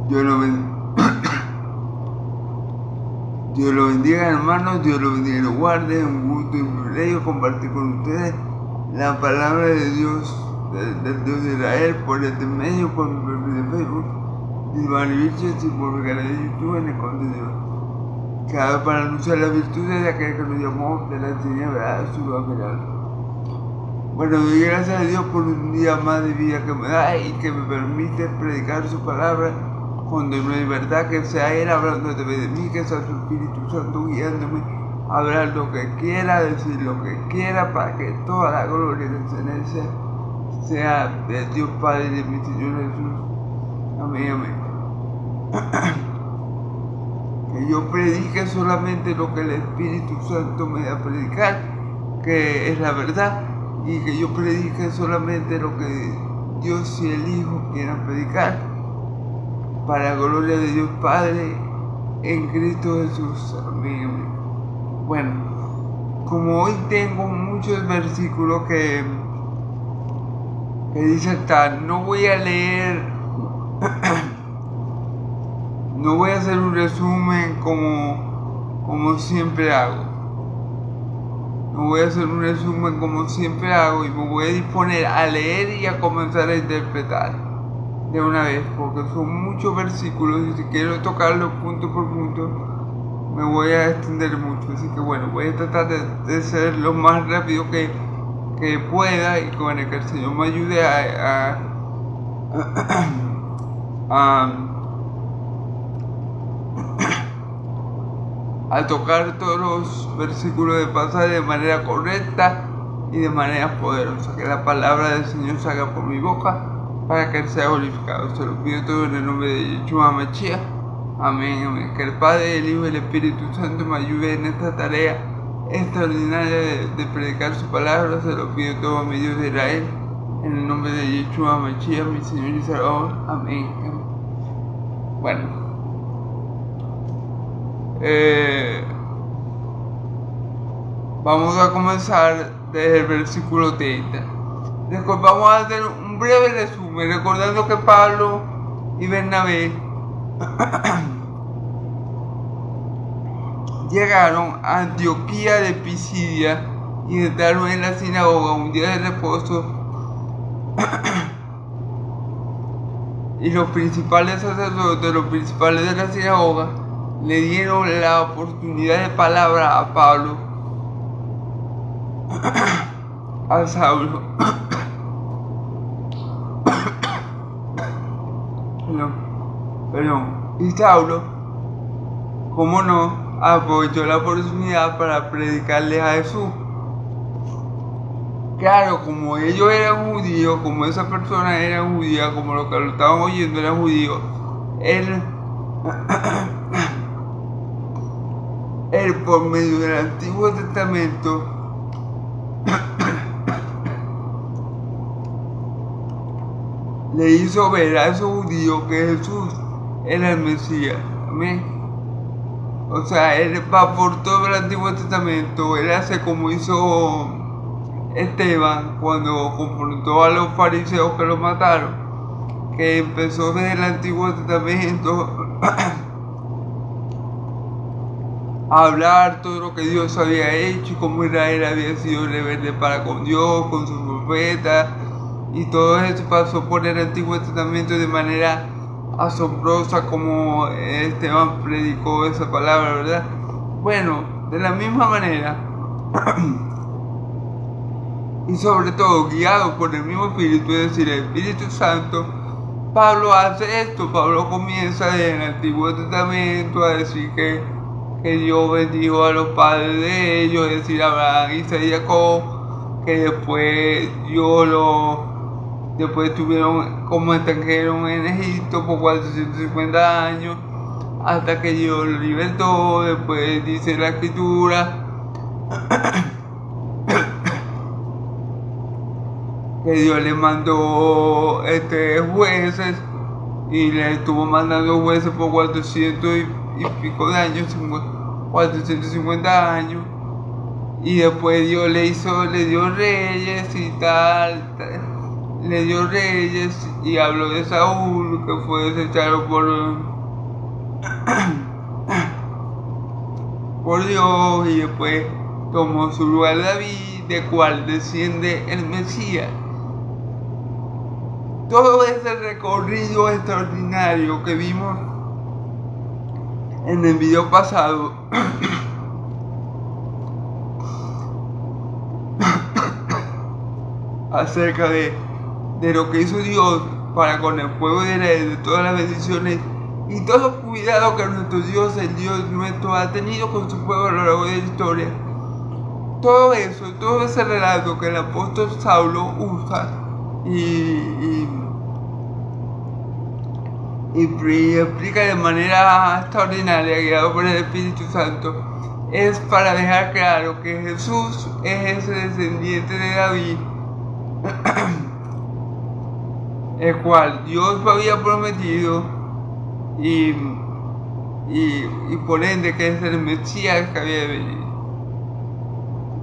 Dios lo bendiga. Dios lo bendiga, hermanos, Dios lo bendiga y lo guarde. Un gusto y un privilegio compartir con ustedes la palabra de Dios, del Dios de Israel, por este medio, por mi perfil de Facebook, Divine Virtues, y por mi canal de YouTube en el contenido. Cada vez para anunciar las virtudes de aquel que nos llamó de la tiniebla a su luz admirable. Bueno, doy gracias a Dios por un día más de vida que me da y que me permite predicar su palabra con libertad, que sea Él hablando de mí, que sea su Espíritu Santo guiándome a hablar lo que quiera, decir lo que quiera, para que toda la gloria de excelencia sea de Dios Padre y de mi Señor Jesús. Amén, amén. Que yo predique solamente lo que el Espíritu Santo me da a predicar, que es la verdad, y que yo predique solamente lo que Dios y el Hijo quieran predicar, para la gloria de Dios Padre en Cristo Jesús. Amén. Bueno, como hoy tengo muchos versículos que dicen tal, no voy a leer, no voy a hacer un resumen como siempre hago. No voy a hacer un resumen como siempre hago y me voy a disponer a leer y a comenzar a interpretar de una vez, porque son muchos versículos y si quiero tocarlos punto por punto me voy a extender mucho. Así que bueno, voy a tratar de ser lo más rápido que pueda y con el que el Señor me ayude a tocar todos los versículos de pasaje de manera correcta y de manera poderosa. Que la palabra del Señor salga por mi boca para que Él sea glorificado. Se lo pido todo en el nombre de Yeshua Mashiach. Amén, amén. Que el Padre, el Hijo y el Espíritu Santo me ayuden en esta tarea extraordinaria de predicar su palabra. Se lo pido todo a mi Dios de Israel, en el nombre de Yeshua Mashiach, mi Señor y Salvador. Amén. Bueno. Vamos a comenzar desde el versículo 30. Después vamos a hacer un breve resumen, recordando que Pablo y Bernabé llegaron a Antioquía de Pisidia y entraron en la sinagoga un día de reposo y los principales sacerdotes, los principales de la sinagoga, le dieron la oportunidad de palabra a Pablo, a Saulo. Perdón. Y Saulo, como no, aprovechó la oportunidad para predicarles a Jesús. Claro, como ellos eran judíos, como esa persona era judía, como los que lo estaban oyendo eran judíos, él por medio del Antiguo Testamento le hizo ver a esos judíos que Jesús era el Mesías. Amén. O sea, él va por todo el Antiguo Testamento. Él hace como hizo Esteban cuando confrontó a los fariseos que lo mataron, que empezó desde el Antiguo Testamento a hablar todo lo que Dios había hecho y cómo Israel había sido rebelde para con Dios, con sus profetas, y todo eso pasó por el Antiguo Testamento de manera asombrosa, como Esteban predicó esa palabra, ¿verdad? Bueno, de la misma manera y sobre todo guiado por el mismo Espíritu, es decir, el Espíritu Santo, Pablo hace esto. Pablo comienza en el Antiguo Testamento a decir que Dios bendijo a los padres de ellos, es decir, Abraham, Isaac y Jacob, que después después estuvieron como extranjeros en Egipto por 450 años, hasta que Dios los libertó. Después dice la Escritura que Dios le mandó jueces, y le estuvo mandando jueces por 400 y pico de años, 450 años, y después Dios le dio reyes y tal. le dio reyes y habló de Saúl, que fue desechado por Dios, y después tomó su lugar David, de cual desciende el Mesías. Todo ese recorrido extraordinario que vimos en el video pasado acerca de lo que hizo Dios para con el pueblo de Israel, de todas las bendiciones y todo los cuidados que nuestro Dios, el Dios nuestro, ha tenido con su pueblo a lo largo de la historia. Todo eso, todo ese relato que el apóstol Saulo usa y explica de manera extraordinaria, guiado por el Espíritu Santo, es para dejar claro que Jesús es ese descendiente de David, el cual Dios lo había prometido y por ende que es el Mesías que había de venir.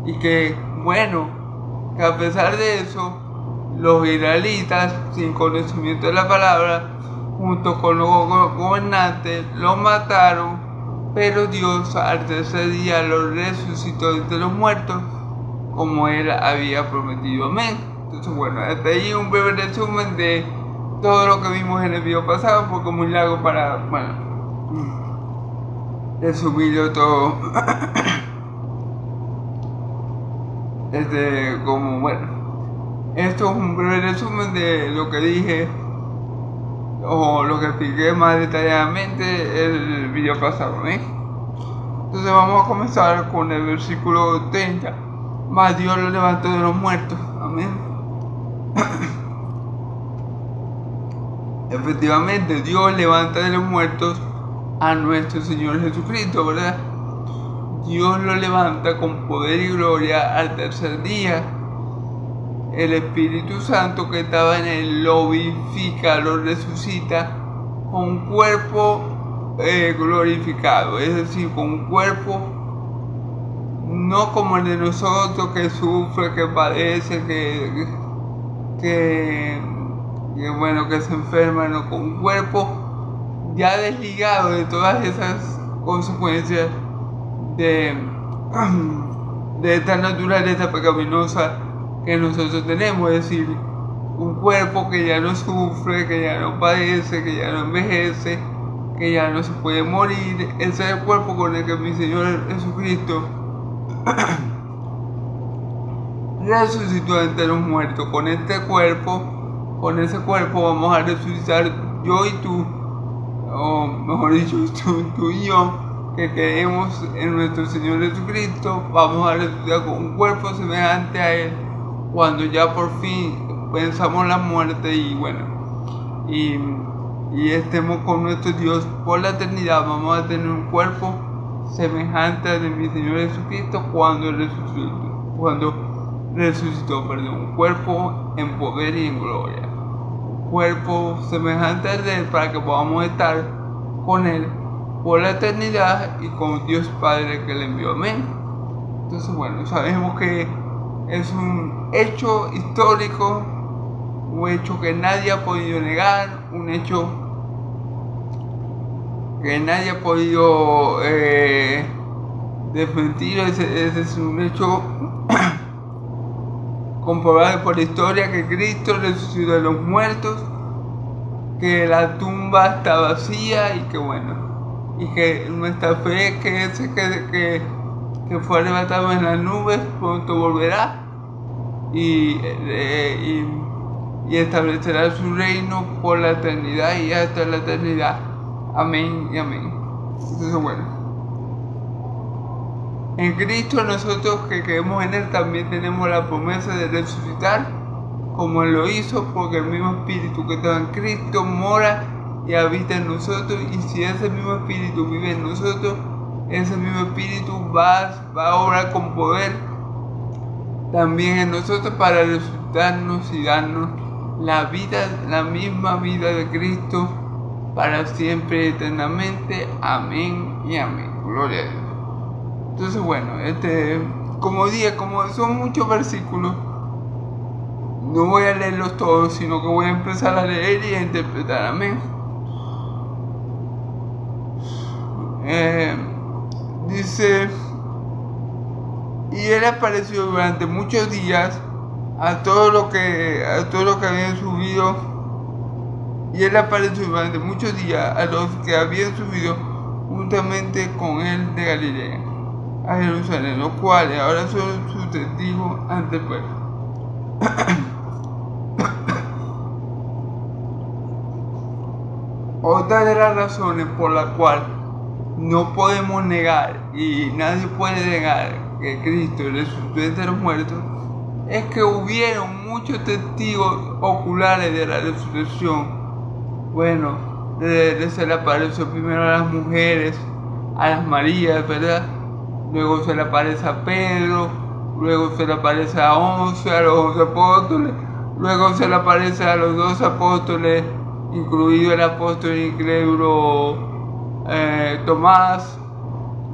Y que, bueno, que a pesar de eso, los israelitas, sin conocimiento de la palabra, junto con los gobernantes, lo mataron, pero Dios al tercer día lo resucitó entre los muertos, como Él había prometido. Amén. Entonces, bueno, hasta ahí un breve resumen de todo lo que vimos en el video pasado, porque muy largo para, bueno, resumirlo todo. Como, bueno, esto es un breve resumen de lo que dije o lo que expliqué más detalladamente el video pasado, ¿eh? Entonces vamos a comenzar con el versículo 30. Mas Dios lo levantó de los muertos. Amén. Efectivamente, Dios levanta de los muertos a nuestro Señor Jesucristo, ¿verdad? Dios lo levanta con poder y gloria al tercer día. El Espíritu Santo que estaba en él lo vivifica, lo resucita con un cuerpo glorificado, es decir, con un cuerpo no como el de nosotros, que sufre, que padece, que se enferma, no, con un cuerpo ya desligado de todas esas consecuencias de esta naturaleza pecaminosa que nosotros tenemos, es decir, un cuerpo que ya no sufre, que ya no padece, que ya no envejece, que ya no se puede morir. Ese es el cuerpo con el que mi Señor Jesucristo resucitó entre los muertos. Con ese cuerpo vamos a resucitar yo y tú, o mejor dicho, tú y yo, que creemos en nuestro Señor Jesucristo. Vamos a resucitar con un cuerpo semejante a Él cuando ya por fin pensamos la muerte y bueno, y estemos con nuestro Dios por la eternidad. Vamos a tener un cuerpo semejante al de mi Señor Jesucristo cuando resucitó, un cuerpo en poder y en gloria, un cuerpo semejante al de Él, para que podamos estar con Él por la eternidad y con Dios Padre que le envió. Amén. Entonces, bueno, sabemos que es un hecho histórico, un hecho que nadie ha podido negar, un hecho que nadie ha podido desmentir. Ese es un hecho comprobado por la historia, que Cristo resucitó de los muertos, que la tumba está vacía y que bueno, y que nuestra fe que fue arrebatado en las nubes pronto volverá y establecerá su reino por la eternidad y hasta la eternidad. Amén y amén. Entonces, bueno, en Cristo nosotros que creemos en Él también tenemos la promesa de resucitar como Él lo hizo, porque el mismo Espíritu que estaba en Cristo mora y habita en nosotros, y si ese mismo Espíritu vive en nosotros, ese mismo Espíritu va a obrar con poder también en nosotros para resucitarnos y darnos la misma vida de Cristo para siempre y eternamente. Amén y amén. Gloria a Dios. Entonces, bueno, como son muchos versículos, No voy a leerlos todos, sino que voy a empezar a leer y a interpretar. Amén. Dice, y él apareció durante muchos días a todos los que habían subido, y él apareció durante muchos días a los que habían subido juntamente con él de Galilea a Jerusalén, los cuales ahora son sus testigos ante el pueblo. Otra de las razones por las cuales no podemos negar, y nadie puede negar, que Cristo resucitó entre los muertos, es que hubieron muchos testigos oculares de la resurrección. Bueno, se le apareció primero a las mujeres, a las Marías, ¿verdad? Luego se le aparece a Pedro, luego se le aparece a 11, a los 11 apóstoles, luego se le aparece a los 2 apóstoles, incluido el apóstol incrédulo Tomás.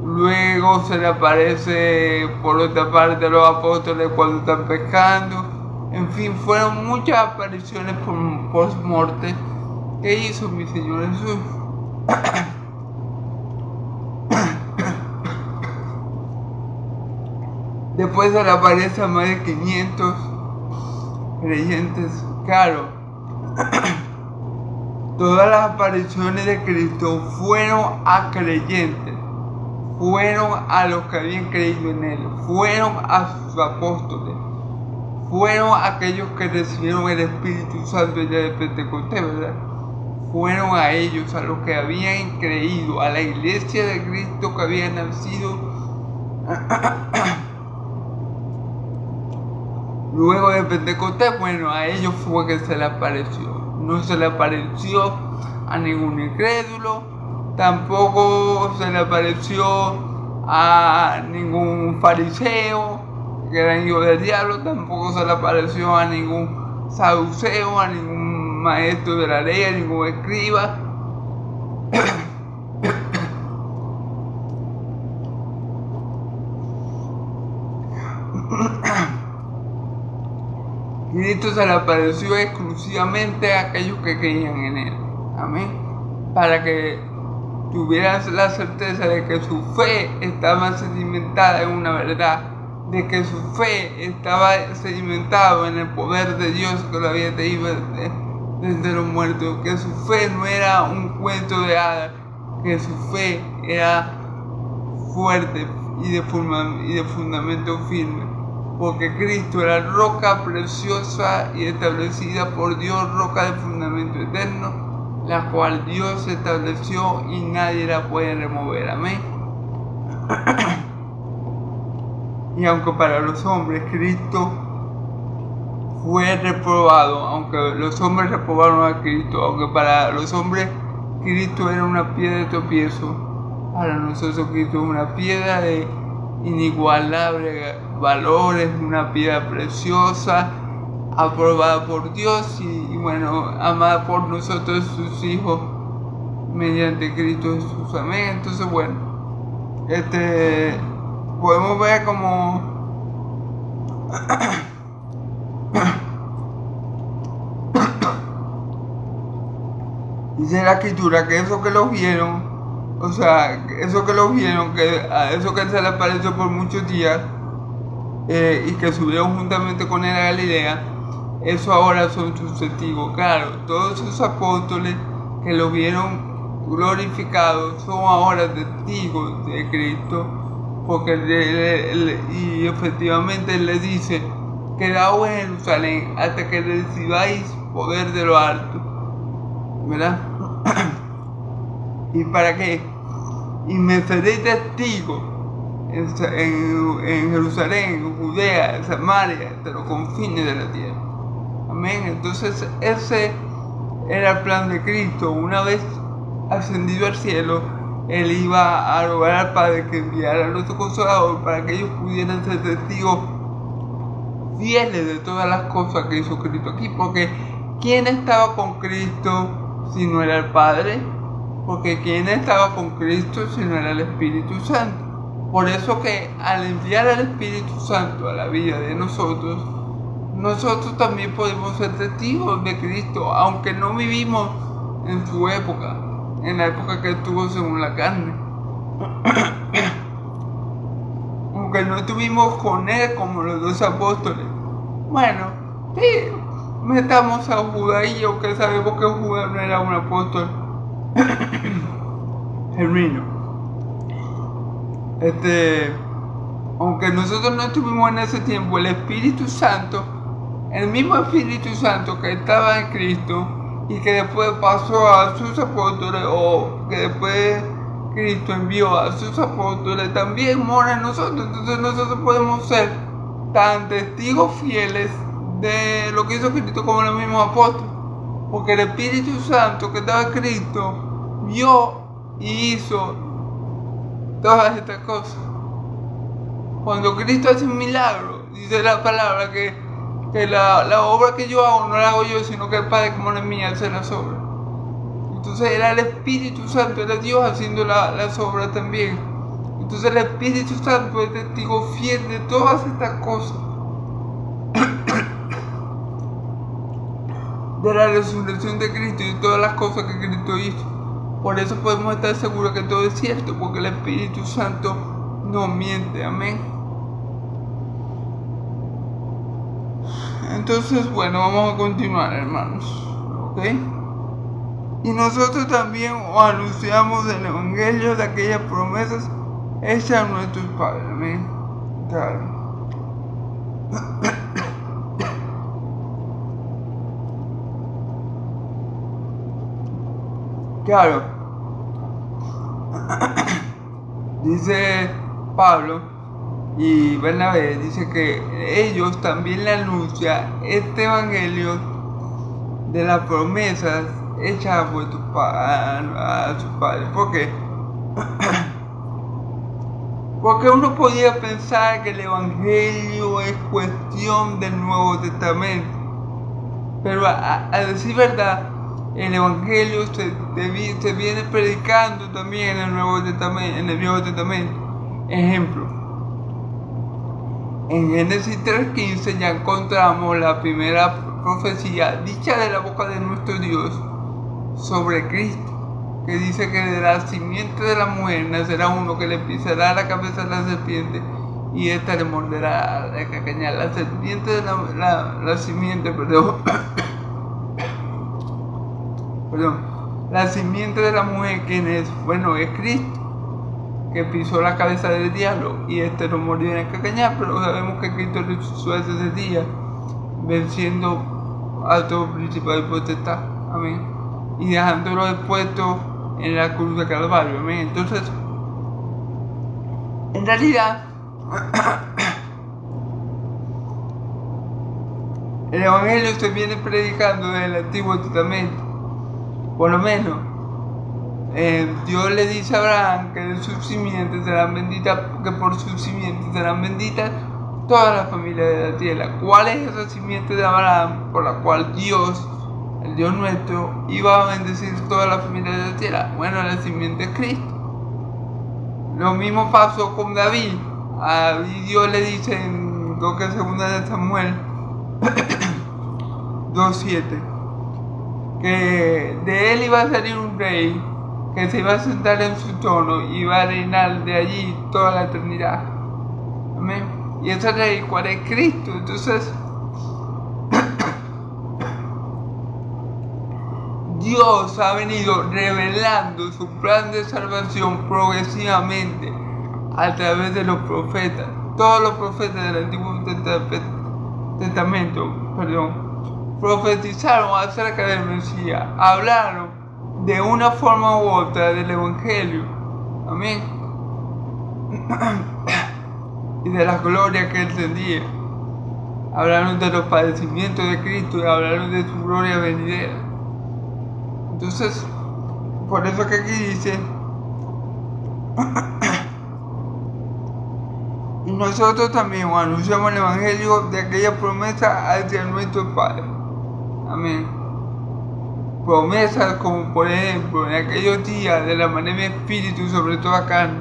Luego se le aparece por otra parte a los apóstoles cuando están pescando. En fin, fueron muchas apariciones post-morte que hizo mi Señor Jesús. Después se le aparece a más de 500 creyentes. Claro, todas las apariciones de Cristo fueron a creyentes, fueron a los que habían creído en Él, fueron a sus apóstoles, fueron a aquellos que recibieron el Espíritu Santo el día de Pentecostés, ¿verdad? Fueron a ellos, a los que habían creído, a la iglesia de Cristo que había nacido luego de Pentecostés. Bueno, a ellos fue que se le apareció. No se le apareció a ningún incrédulo, tampoco se le apareció a ningún fariseo que era hijo del diablo, tampoco se le apareció a ningún saduceo, a ningún maestro de la ley, a ningún escriba. Cristo se le apareció exclusivamente a aquellos que creían en Él. Amén. Para que tuvieras la certeza de que su fe estaba sedimentada en una verdad, de que su fe estaba sedimentada en el poder de Dios que lo había traído desde los muertos, que su fe no era un cuento de hadas, que su fe era fuerte y de fundamento firme, porque Cristo era roca preciosa y establecida por Dios, roca de fundamento eterno, la cual Dios estableció y nadie la puede remover. Amén. Y aunque para los hombres Cristo fue reprobado, aunque los hombres reprobaron a Cristo, aunque para los hombres Cristo era una piedra de tropiezo, para nosotros Cristo es una piedra de inigualable valores, una piedra preciosa, aprobada por Dios y bueno, amada por nosotros sus hijos mediante Cristo Jesús. Amén. Entonces bueno, podemos ver como dice la escritura que eso que los vieron, o sea, eso que los vieron, que a eso que se le apareció por muchos días y que subieron juntamente con él a Galilea, eso ahora son sus testigos. Claro, todos esos apóstoles que lo vieron glorificado son ahora testigos de Cristo, porque y efectivamente él les dice: quedaos en Jerusalén hasta que recibáis poder de lo alto, ¿verdad? ¿Y para qué? Y me seréis testigos en Jerusalén, en Judea, en Samaria, hasta los confines de la tierra. Amén. Entonces ese era el plan de Cristo. Una vez ascendido al cielo, Él iba a rogar al Padre que enviara a nuestro Consolador para que ellos pudieran ser testigos fieles de todas las cosas que hizo Cristo aquí. Porque ¿quién estaba con Cristo si no era el Padre? Porque ¿quién estaba con Cristo si no era el Espíritu Santo? Por eso que al enviar al Espíritu Santo a la vida de nosotros, nosotros también podemos ser testigos de Cristo, aunque no vivimos en su época, en la época que estuvo según la carne. Aunque no estuvimos con él como los 2 apóstoles. Bueno, sí, metamos a Judas ahí, aunque sabemos que Judas no era un apóstol genuino. Aunque nosotros no estuvimos en ese tiempo, el Espíritu Santo, el mismo Espíritu Santo que estaba en Cristo y que después pasó a sus apóstoles, o que después Cristo envió a sus apóstoles, también mora en nosotros. Entonces nosotros podemos ser tan testigos fieles de lo que hizo Cristo como los mismos apóstoles, porque el Espíritu Santo que estaba en Cristo vio y hizo todas estas cosas. Cuando Cristo hace un milagro, dice la palabra que la obra que yo hago no la hago yo, sino que el Padre que mora en mí hace las obras. Entonces era el Espíritu Santo, era Dios haciendo las obras también. Entonces el Espíritu Santo es testigo fiel de todas estas cosas. De la resurrección de Cristo y de todas las cosas que Cristo hizo. Por eso podemos estar seguros que todo es cierto, porque el Espíritu Santo no miente. Amén. Entonces, bueno, vamos a continuar, hermanos. ¿Ok? Y nosotros también os anunciamos el Evangelio de aquellas promesas hechas a nuestros padres. Amén. Claro. Claro. Dice Pablo y Bernabé, dice que ellos también le anuncian este evangelio de las promesas hechas a sus padres. ¿Por qué? Porque uno podía pensar que el evangelio es cuestión del Nuevo Testamento, pero a decir verdad, el evangelio se viene predicando también en el Nuevo Testamento, en el Viejo Testamento. Ejemplo, en Génesis 3:15 ya encontramos la primera profecía dicha de la boca de nuestro Dios sobre Cristo, que dice que de la simiente de la mujer nacerá uno que le pisará la cabeza a la serpiente y ésta le morderá la calcañar. La serpiente de la simiente, la simiente de la mujer, ¿quién es? Bueno, es Cristo, que pisó la cabeza del diablo y este lo mordió en el calcañar, pero sabemos que Cristo resucitó ese día, venciendo a todo principal y potestad, amén, y dejándolo expuesto en la cruz de Calvario, amén. Entonces, en realidad, el evangelio se viene predicando desde el Antiguo Testamento. Por lo menos, Dios le dice a Abraham que de sus simientes serán benditas, que por sus simientes serán benditas todas las familias de la tierra. ¿Cuál es esa simiente de Abraham por la cual Dios, el Dios nuestro, iba a bendecir todas las familias de la tierra? Bueno, la simiente es Cristo. Lo mismo pasó con David. A David Dios le dice en 2 de Samuel 2:7 que de él iba a salir un rey que se iba a sentar en su trono y iba a reinar de allí toda la eternidad. Amén. Y ese rey, ¿cuál es? Cristo. Entonces, Dios ha venido revelando su plan de salvación progresivamente a través de los profetas. Todos los profetas del Antiguo Testamento, profetizaron acerca del Mesías, hablaron de una forma u otra del Evangelio, amén, y de la gloria que él tendría. Hablaron de los padecimientos de Cristo y hablaron de su gloria venidera. Entonces, por eso que aquí dice, y nosotros también anunciamos el Evangelio de aquella promesa hacia nuestros padres. Amén. Promesas como por ejemplo en aquellos días de la mano de mi espíritu sobre toda carne.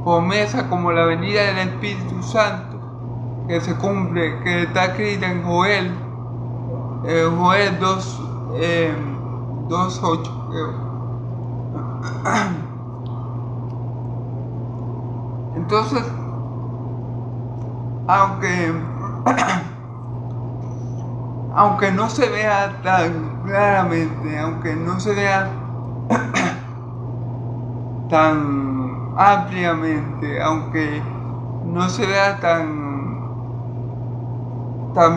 Promesas como la venida del Espíritu Santo. que se cumple, que está escrita en Joel 2:8, creo. Entonces, aunque no se vea tan claramente, aunque no se vea tan ampliamente, aunque no se vea tan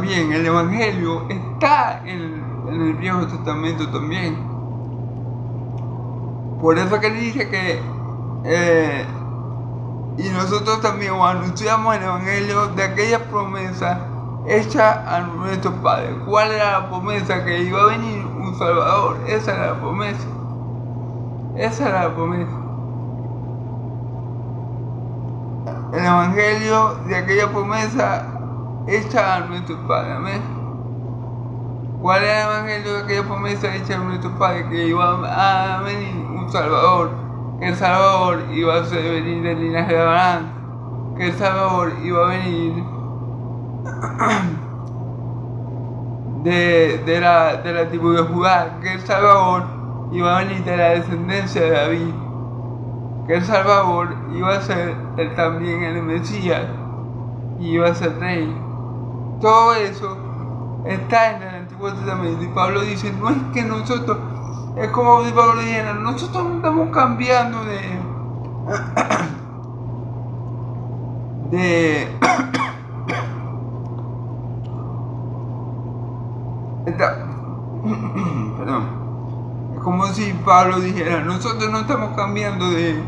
bien, el Evangelio está en el Viejo Testamento también. Por eso que dice que y nosotros también anunciamos el Evangelio de aquella promesa hecha a nuestros padres. ¿Cuál era la promesa? Que iba a venir un Salvador. Esa era la promesa. Esa era la promesa. El Evangelio de aquella promesa hecha a nuestros padres. Amén. ¿Cuál era el Evangelio de aquella promesa hecha a nuestros padres? Que iba a venir un Salvador. Que el Salvador iba a venir del linaje de Abraham. Que el Salvador iba a venir de la tribu de Judá, que el Salvador iba a venir de la descendencia de David, que el Salvador iba a ser también el Mesías y iba a ser rey. Todo eso está en el Antiguo Testamento y Pablo dice, no es que nosotros, es como si Pablo dijera, nosotros no estamos cambiando perdón. Es como si Pablo dijera, nosotros no estamos cambiando de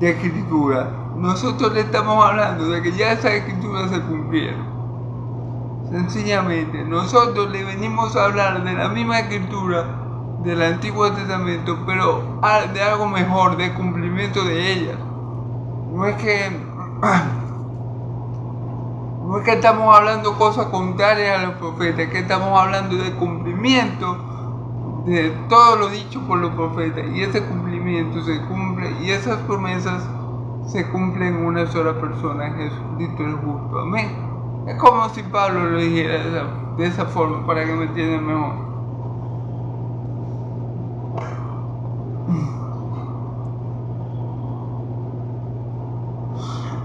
escritura. Nosotros le estamos hablando de que ya esas escrituras se cumplieron. Sencillamente, nosotros le venimos a hablar de la misma escritura del Antiguo Testamento, pero de algo mejor, de cumplimiento de ellas. No es que estamos hablando cosas contrarias a los profetas, es que estamos hablando de cumplimiento de todo lo dicho por los profetas, y ese cumplimiento se cumple, y esas promesas se cumplen en una sola persona, Jesucristo el justo. Amén. Es como si Pablo lo dijera de esa forma, para que me entiendan mejor.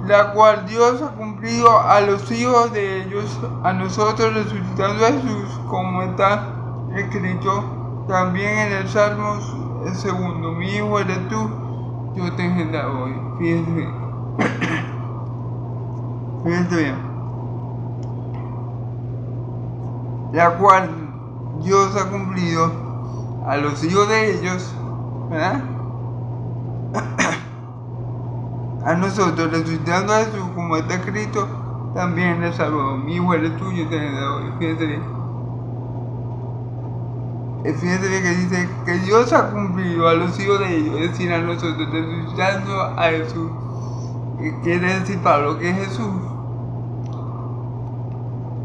La cual Dios ha cumplido a los hijos de ellos, a nosotros resucitando a Jesús, como está escrito también en el Salmo el segundo, mi hijo eres tú, yo te he engendrado hoy. Fíjense bien. Fíjense bien. La cual Dios ha cumplido a los hijos de ellos, ¿verdad? A nosotros, resucitando a Jesús, como está escrito, también le salvó. Mi hijo eres tú, yo te he dado hoy. Fíjense bien. Fíjense bien que dice que Dios ha cumplido a los hijos de ellos, es decir, a nosotros, resucitando a Jesús. Quiere decir Pablo que Jesús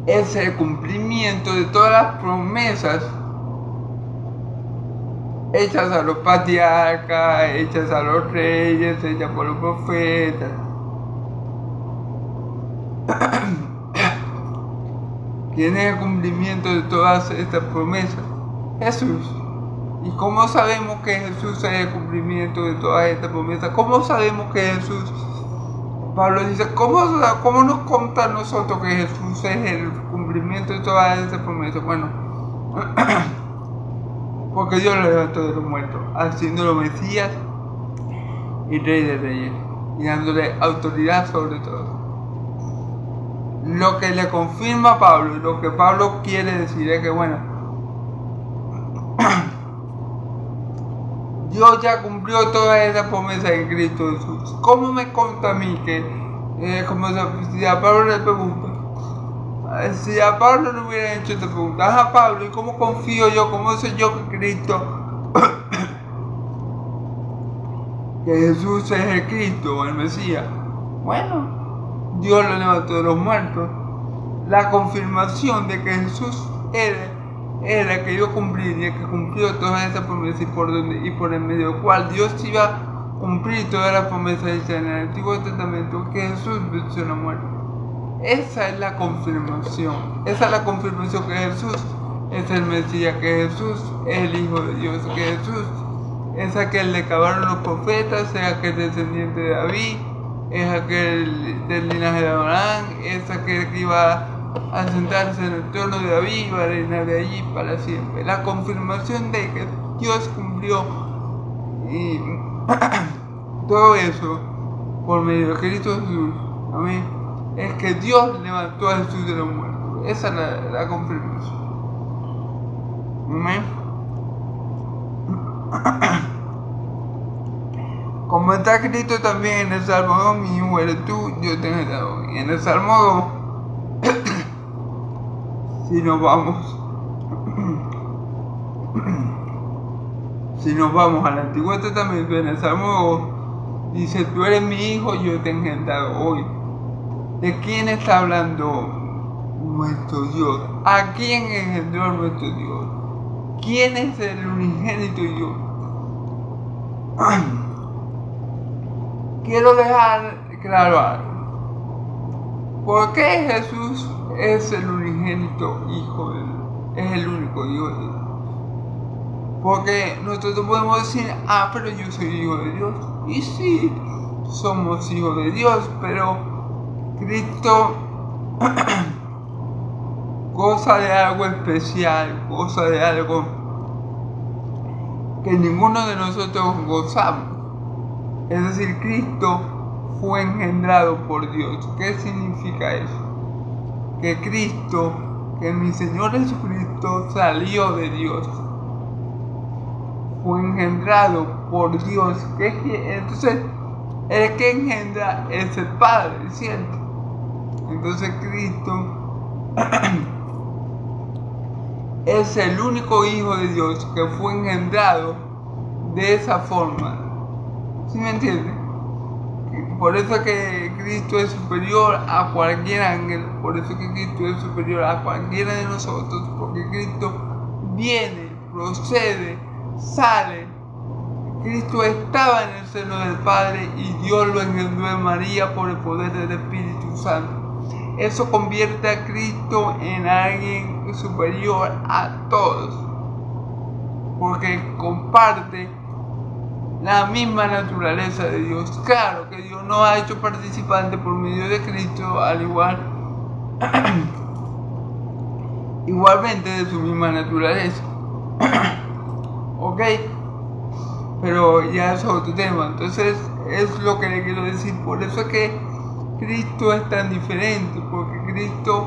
es el cumplimiento de todas las promesas hechas a los patriarcas, hechas a los reyes, hechas por los profetas. ¿Quién es el cumplimiento de todas estas promesas? Jesús. ¿Y cómo sabemos que Jesús es el cumplimiento de todas estas promesas? ¿Cómo sabemos que Jesús? Pablo dice, ¿cómo nos conta a nosotros que Jesús es el cumplimiento de todas estas promesas? Bueno, porque Dios lo levantó de los muertos, haciéndolo Mesías y Rey de Reyes, y dándole autoridad sobre todo. Lo que le confirma a Pablo, y lo que Pablo quiere decir es que, bueno, Dios ya cumplió todas esas promesas en Cristo Jesús. ¿Cómo me conta a mí que, como si a Pablo le pregunta, si a Pablo le hubiera hecho esta pregunta, a Pablo, ¿y cómo confío yo, cómo sé yo que Cristo, que Jesús es el Cristo, el Mesías? Bueno, Dios lo levantó de los muertos. La confirmación de que Jesús era el que iba a cumplir y el que cumplió todas esas promesas y por el medio del cual Dios iba a cumplir todas las promesas hechas en el Antiguo Testamento, que Jesús venció la muerte. Esa es la confirmación. Esa es la confirmación que Jesús es el Mesías, que Jesús es el Hijo de Dios, que Jesús es aquel de que hablaron los profetas, es aquel descendiente de David, es aquel del linaje de Abraham, es aquel que iba a sentarse en el trono de David y va a reinar de allí para siempre. La confirmación de que Dios cumplió y todo eso por medio de Cristo Jesús, amén, es que Dios levantó a Jesús de los muertos. Esa es la confirmación, amén. Como está escrito también en el Salmo 2, mi hijo eres tú, yo te he engendrado. Y en el Salmo 2, si nos vamos al Antiguo Testamento, en el Salmo 2, dice, tú eres mi hijo, yo te he engendrado hoy. ¿De quién está hablando nuestro Dios? ¿A quién engendró nuestro Dios? ¿Quién es el unigénito Dios? Quiero dejar claro algo. ¿Por qué Jesús es el unigénito Hijo de Dios? Es el único Hijo de Dios. Porque nosotros podemos decir, pero yo soy hijo de Dios. Y sí, somos hijos de Dios, pero Cristo goza de algo especial, goza de algo que ninguno de nosotros gozamos. Es decir, Cristo fue engendrado por Dios. ¿Qué significa eso? Que Cristo, que mi Señor Jesucristo salió de Dios. Fue engendrado por Dios. Entonces, el que engendra es el Padre, ¿cierto? Entonces Cristo es el único Hijo de Dios que fue engendrado de esa forma. ¿Sí me entienden? Por eso es que Cristo es superior a cualquier ángel, por eso es que Cristo es superior a cualquiera de nosotros, porque Cristo viene, procede, sale. Cristo estaba en el seno del Padre y Dios lo engendró en María por el poder del Espíritu Santo. Eso convierte a Cristo en alguien superior a todos, porque comparte la misma naturaleza de Dios. Claro que Dios nos ha hecho participante por medio de Cristo, al igualmente de su misma naturaleza. ¿Ok? Pero ya es otro tema. Entonces es lo que le quiero decir. Por eso es que Cristo es tan diferente, porque Cristo,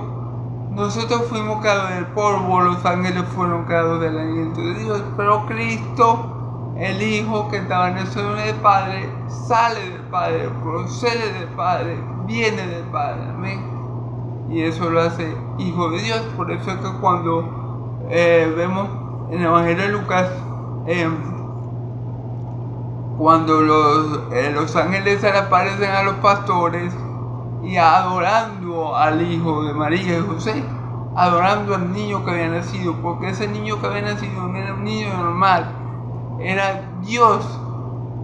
nosotros fuimos creados del polvo, los ángeles fueron creados del aliento de Dios, pero Cristo, el Hijo que estaba en el seno del Padre, sale del Padre, procede del Padre, viene del Padre, amén. Y eso lo hace Hijo de Dios. Por eso es que cuando vemos en el Evangelio de Lucas, cuando los ángeles se le aparecen a los pastores y adorando al Hijo de María y José, adorando al niño que había nacido, porque ese niño que había nacido no era un niño normal, era Dios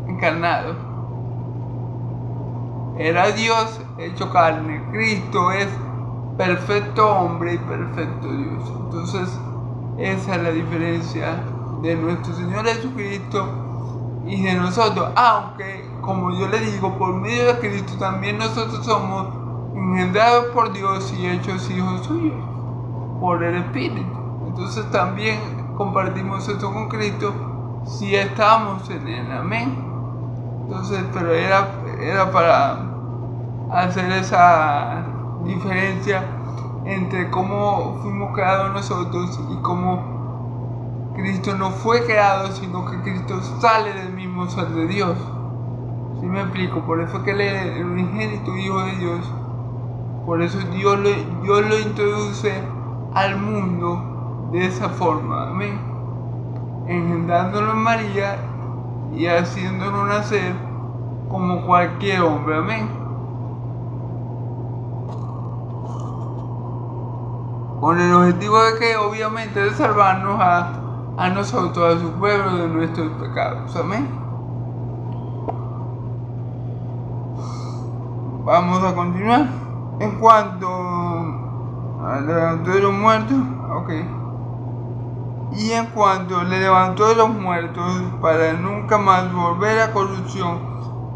encarnado, era Dios hecho carne. Cristo es perfecto hombre y perfecto Dios. Entonces esa es la diferencia de nuestro Señor Jesucristo y de nosotros, aunque, como yo le digo, por medio de Cristo también nosotros somos engendrados por Dios y hechos hijos suyos por el Espíritu. Entonces también compartimos esto con Cristo si estamos en él, amén. Entonces, pero era para hacer esa diferencia entre cómo fuimos creados nosotros y cómo Cristo no fue creado, sino que Cristo sale del mismo ser de Dios. ¿Sí me explico? Por eso es que Él es el unigénito Hijo de Dios. Por eso Dios lo introduce al mundo de esa forma, amén. Engendrándolo en María y haciéndolo nacer como cualquier hombre, amén. Con el objetivo de que, obviamente, de salvarnos a nosotros, a su pueblo, de nuestros pecados, amén. Vamos a continuar. En cuanto le levantó de los muertos, ok. Y en cuanto le levantó de los muertos para nunca más volver a corrupción,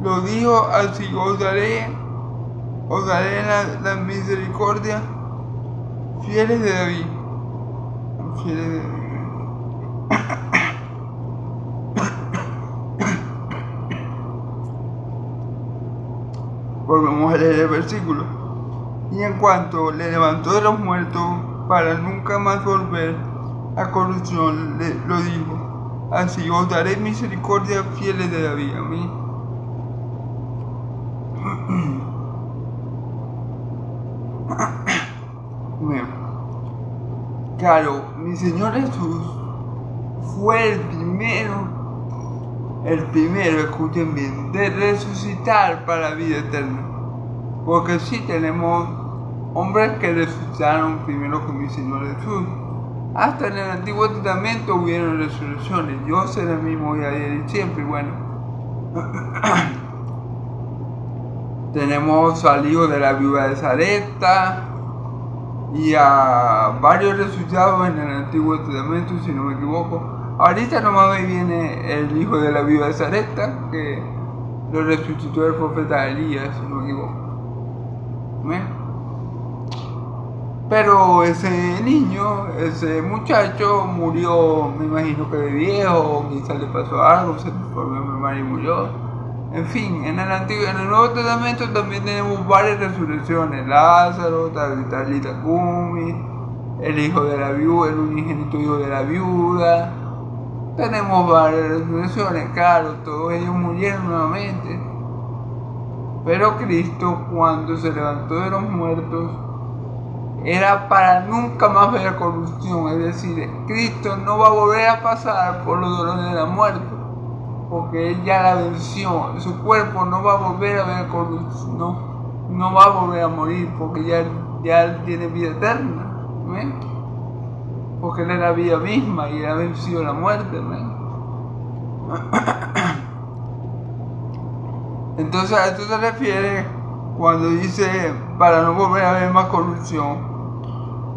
lo dijo así: os daré la misericordia fieles de David. Fieles de David. Volvemos a leer el versículo. Y en cuanto le levantó de los muertos para nunca más volver a corrupción, lo dijo así: os daré misericordia fieles de David. A mí. Bueno, claro, mi Señor Jesús fue el primero, escuchen bien, de resucitar para la vida eterna. Porque sí tenemos hombres que resucitaron primero que mi Señor Jesús. Hasta en el Antiguo Testamento hubieron resurrecciones. Yo seré el mismo hoy, ayer y siempre. Bueno, tenemos al hijo de la viuda de Sarepta y a varios resucitados en el Antiguo Testamento, si no me equivoco. Ahorita nomás me viene el hijo de la viuda de Sarepta, que lo resucitó el profeta Elías, si no me equivoco. Pero ese niño, ese muchacho murió, me imagino que de viejo, o quizás le pasó algo, se transformó en mamá y murió. En fin, en el Nuevo Testamento también tenemos varias resurrecciones: Lázaro, Talita Cumi, el hijo de la viuda, el unigénito hijo de la viuda. Tenemos varias resurrecciones, claro, todos ellos murieron nuevamente. Pero Cristo, cuando se levantó de los muertos, era para nunca más ver corrupción. Es decir, Cristo no va a volver a pasar por los dolores de la muerte, porque Él ya la venció. Su cuerpo no va a volver a ver corrupción, no va a volver a morir, porque ya Él tiene vida eterna. Porque Él es la vida misma y Él ha vencido la muerte. Entonces a esto se refiere cuando dice para no volver a ver más corrupción.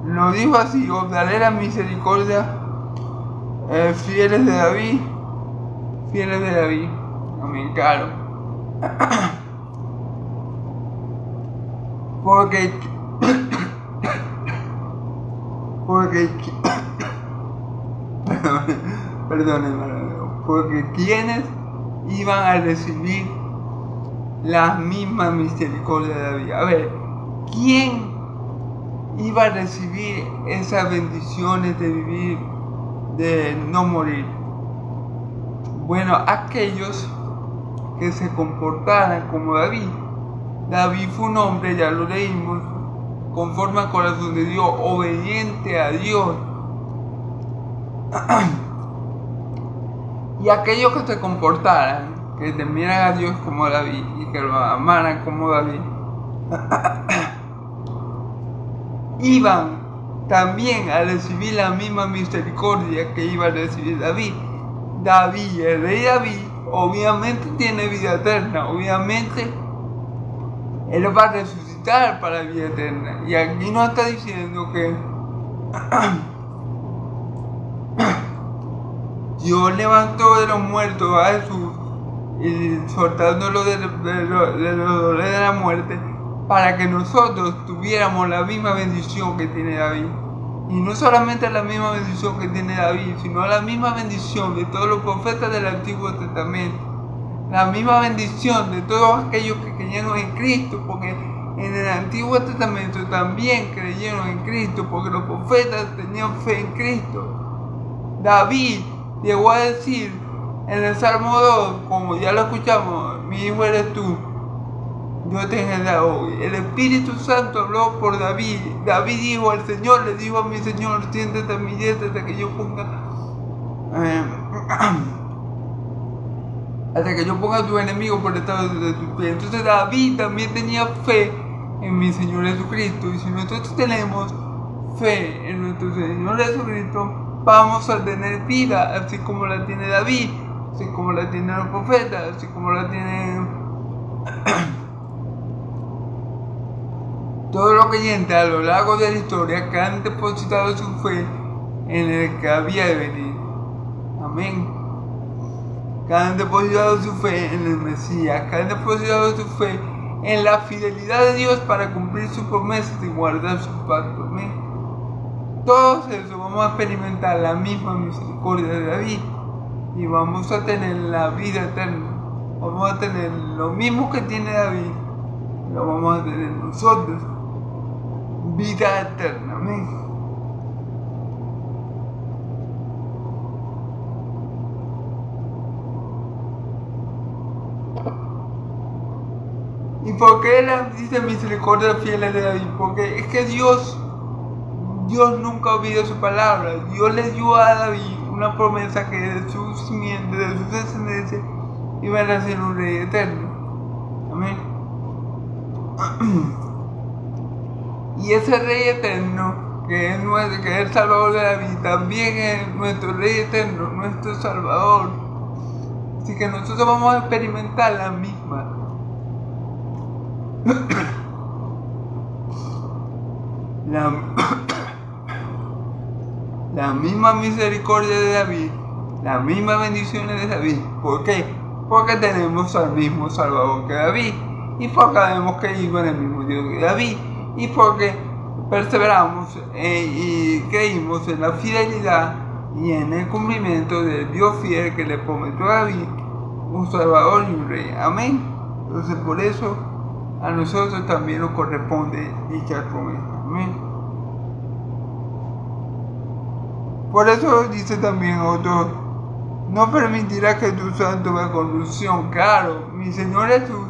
Lo dijo así: os daré la misericordia fieles de David. Fieles de David. Amén, claro. Porque porque quienes iban a recibir la misma misericordia de David. A ver, ¿quién iba a recibir esas bendiciones de vivir, de no morir? Bueno, aquellos que se comportaran como David. David fue un hombre, ya lo leímos, conforme al corazón de Dios, obediente a Dios. Y aquellos que se comportaran, que temieran a Dios como David y que lo amaran como David, iban también a recibir la misma misericordia que iba a recibir David. David, el rey David, obviamente tiene vida eterna, obviamente Él va a resucitar para la vida eterna. Y aquí nos está diciendo que Dios levantó de los muertos a Jesús y soltándolo de los dolores de la muerte, para que nosotros tuviéramos la misma bendición que tiene David. Y no solamente la misma bendición que tiene David, sino la misma bendición de todos los profetas del Antiguo Testamento. La misma bendición de todos aquellos que creyeron en Cristo, porque en el Antiguo Testamento también creyeron en Cristo, porque los profetas tenían fe en Cristo. David llegó a decir en el Salmo 2, como ya lo escuchamos: mi hijo eres tú, yo te he engendrado hoy. El Espíritu Santo habló por David. David dijo al Señor, le dijo a mi Señor: siéntate a mi diestra hasta que yo ponga a tu enemigo por el estado de tus pies. Entonces David también tenía fe en mi Señor Jesucristo. Y si nosotros tenemos fe en nuestro Señor Jesucristo, vamos a tener vida, así como la tiene David, así como la tienen los profetas, así como la tienen Todo lo creyentes a lo largo de la historia que han depositado su fe en el que había de venir. Amén. Que han depositado su fe en el Mesías, que han depositado su fe en la fidelidad de Dios para cumplir sus promesas y guardar sus pactos. Amén. Todos eso vamos a experimentar la misma misericordia de David y vamos a tener la vida eterna. Vamos a tener lo mismo que tiene David, lo vamos a tener nosotros. Vida eterna. Amén. ¿Y por qué dice misericordia fiel de David? Porque es que Dios nunca olvida su palabra. Dios le dio a David una promesa que de su simiente, de su descendencia, iba a ser un rey eterno. Amén. Y ese rey eterno, que es el Salvador de David, también es nuestro rey eterno, nuestro Salvador. Así que nosotros vamos a experimentar la misma. La misma misericordia de David, las mismas bendiciones de David. ¿Por qué? Porque tenemos al mismo Salvador que David, y porque sabemos que iba en el mismo Dios que David, y porque perseveramos y creímos en la fidelidad y en el cumplimiento del Dios fiel que le prometió a David un Salvador y un Rey. Amén. Entonces por eso a nosotros también nos corresponde dicha promesa. Amén. Por eso dice también otro: no permitirá que tu santo vea corrupción. Claro, mi Señor Jesús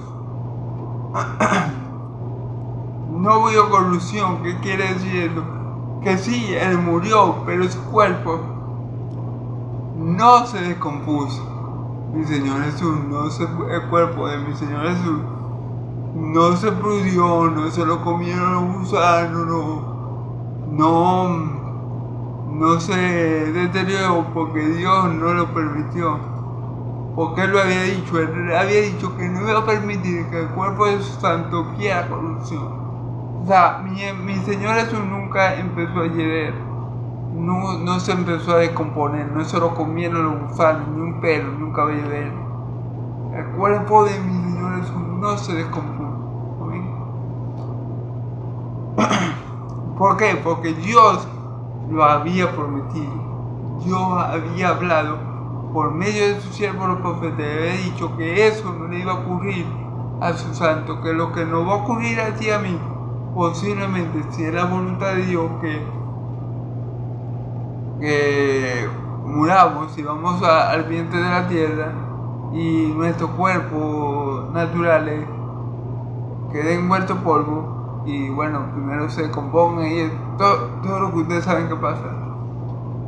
no vio corrupción. ¿Qué quiere decir eso? Que sí, Él murió, pero su cuerpo no se descompuso. Mi Señor Jesús, el cuerpo de mi Señor Jesús no se pudrió, no se lo comieron los gusanos, no se deterioró porque Dios no lo permitió. Porque Él lo había dicho, Él había dicho que no iba a permitir que el cuerpo de su santo quiera corrupción. O sea, mi Señor Jesús nunca empezó a hieder, no se empezó a descomponer, no se lo comieron los gusanos, ni un pelo, ni un cabello de Él. El cuerpo de mi Señor Jesús no se descompuso. ¿Sí? ¿Por qué? Porque Dios lo había prometido. Dios había hablado por medio de su siervo los profetas, le había dicho que eso no le iba a ocurrir a su santo, que lo que nos va a ocurrir a ti y a mí, posiblemente si es la voluntad de Dios que muramos y vamos al vientre de la tierra y nuestros cuerpos naturales queden muertos polvo y bueno, primero se descompongan y todo lo que ustedes saben que pasa.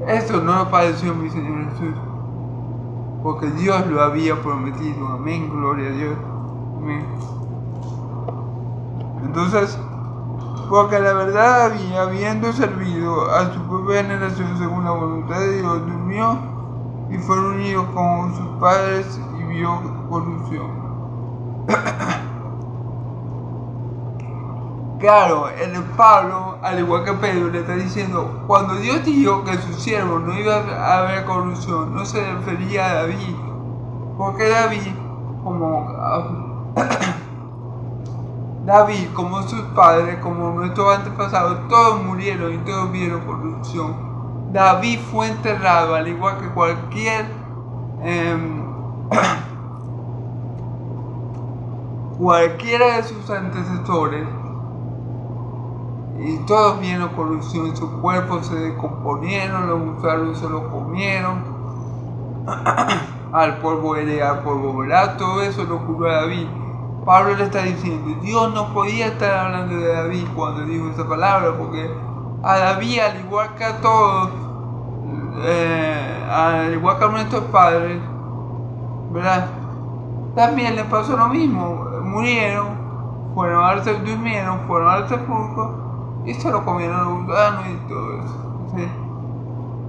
Esto no lo padeció mi Señor Jesús, porque Dios lo había prometido. Amén, gloria a Dios. Amén. Entonces, porque la verdad habiendo servido a su propia generación según la voluntad de Dios, durmió y fue unido con sus padres y vio corrupción. Claro, el Pablo, al igual que Pedro, le está diciendo, cuando Dios dijo que su siervo no iba a haber corrupción, no se refería a David, porque David, como sus padres, como nuestros antepasados, todos murieron y todos vieron corrupción. David fue enterrado, al igual que cualquiera de sus antecesores, y todos vieron corrupción. Sus cuerpos se descomponieron, los gusanos se lo comieron, al polvo era al polvo volá, todo eso lo ocurrió a David. Pablo le está diciendo, Dios no podía estar hablando de David cuando dijo esa palabra, porque a David, al igual que a todos, al igual que a nuestros padres, ¿verdad?, también le pasó lo mismo. Murieron, durmieron, fueron al sepulcro y se lo comieron los gusanos y todo eso. ¿Sí?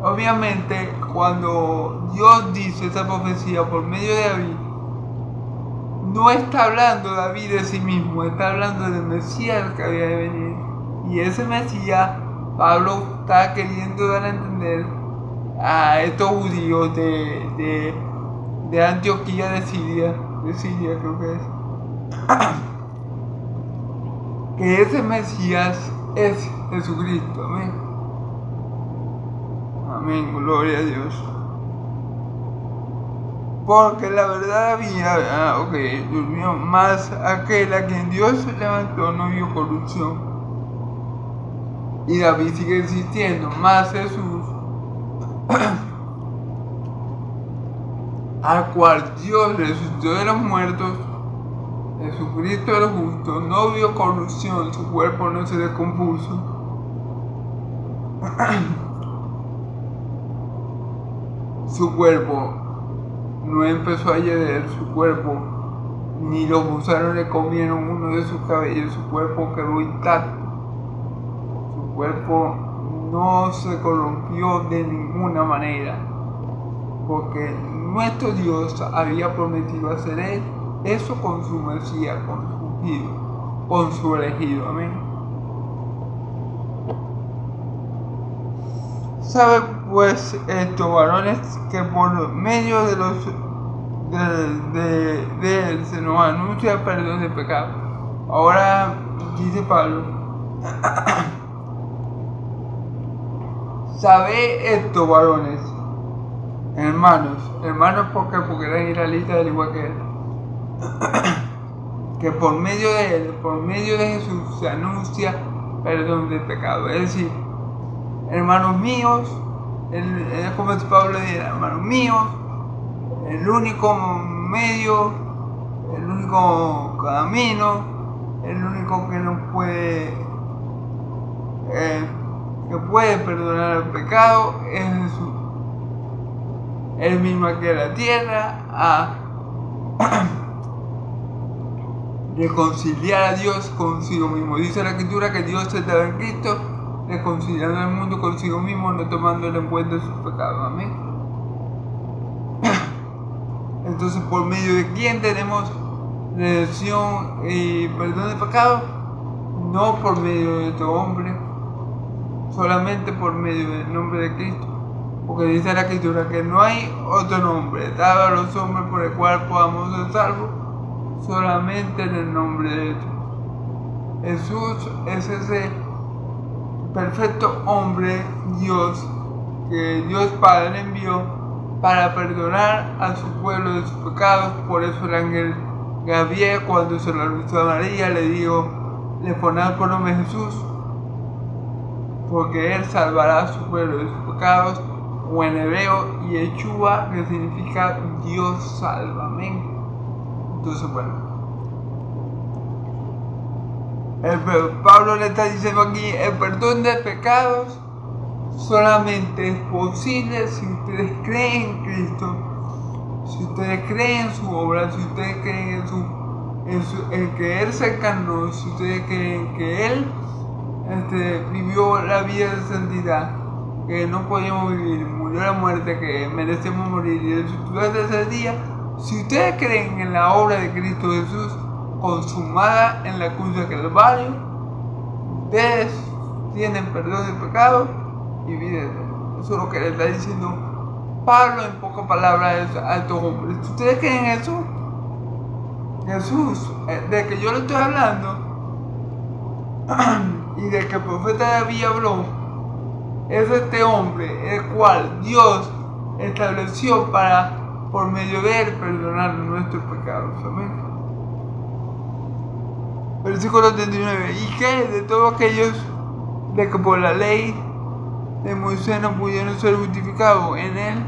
Obviamente, cuando Dios dice esa profecía por medio de David, no está hablando David de sí mismo, está hablando del Mesías que había de venir. Y ese Mesías, Pablo está queriendo dar a entender a estos judíos de Antioquía de Siria creo que es, que ese Mesías es Jesucristo. Amén. Amén, gloria a Dios. Porque la verdad había, durmió, más aquel a quien Dios levantó no vio corrupción. Y David sigue existiendo, más Jesús, al cual Dios resucitó de los muertos, Jesucristo el justo, no vio corrupción, su cuerpo no se descompuso. Su cuerpo no empezó a hieder, su cuerpo, ni los gusanos le comieron uno de sus cabellos, su cuerpo quedó intacto. Su cuerpo no se corrompió de ninguna manera, porque nuestro Dios había prometido hacer eso con su Mesías, con su elegido. Amén. Saben pues estos varones que por medio de él se nos anuncia perdón de pecado. Ahora dice Pablo, sabe estos varones, hermanos, ¿por qué? Porque eran israelitas al igual que él, que por medio de él, por medio de Jesús se anuncia perdón de pecado. Es decir, hermanos míos, como Pablo dice, hermanos míos, el único medio, el único camino, el único que nos puede perdonar el pecado es Jesús. Él mismo aquí en la tierra a reconciliar a Dios consigo mismo. Dice la Escritura que Dios estaba en Cristo, reconciliando al mundo consigo mismo, no tomándole en cuenta sus pecados. Amén. Entonces, ¿por medio de quién tenemos redención y perdón de pecado? No por medio de otro hombre, solamente por medio del nombre de Cristo. Porque dice la Escritura que no hay otro nombre dado a los hombres por el cual podamos ser salvos, solamente en el nombre de Jesús. Jesús es ese perfecto hombre, Dios, que Dios Padre envió para perdonar a su pueblo de sus pecados. Por eso el ángel Gabriel, cuando se lo anunció a María, le pone por nombre Jesús, porque él salvará a su pueblo de sus pecados, o en hebreo Yeshua, que significa Dios salva. Amén. Entonces, bueno, Pablo le está diciendo aquí, el perdón de pecados solamente es posible si ustedes creen en Cristo, si ustedes creen en su obra, si ustedes creen en que Él se encarnó, si ustedes creen que Él vivió la vida de santidad que no podíamos vivir, murió la muerte que merecemos morir y resucitó al tercer día. Si ustedes creen en la obra de Cristo Jesús consumada en la cruz del Calvario, ustedes tienen perdón de pecado y vida eterna. Eso es lo que le está diciendo Pablo en pocas palabras a estos hombres. Si ustedes creen eso, Jesús, de que yo le estoy hablando y de que el profeta David habló, es este hombre el cual Dios estableció para, por medio de él, perdonar nuestros pecados. Amén. Versículo 39. ¿Y qué de todos aquellos de que por la ley de Moisés no pudieron ser justificados? En él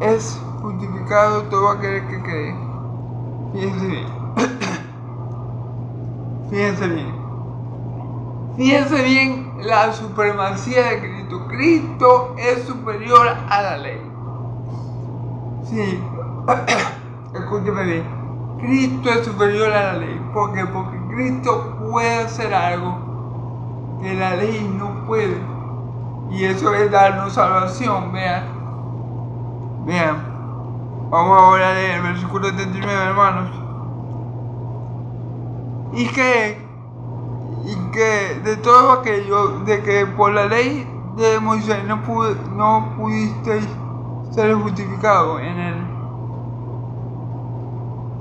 es justificado todo aquel que cree. Fíjense bien. Fíjense bien. Fíjense bien la supremacía de Cristo. Cristo es superior a la ley. Sí, escúcheme bien. Cristo es superior a la ley. ¿Por qué? Porque Cristo puede hacer algo que la ley no puede. Y eso es darnos salvación. Vean. Vamos ahora a leer el versículo 39, hermanos. Y que de todo aquello de que por la ley de Moisés no pudisteis ser justificados en él.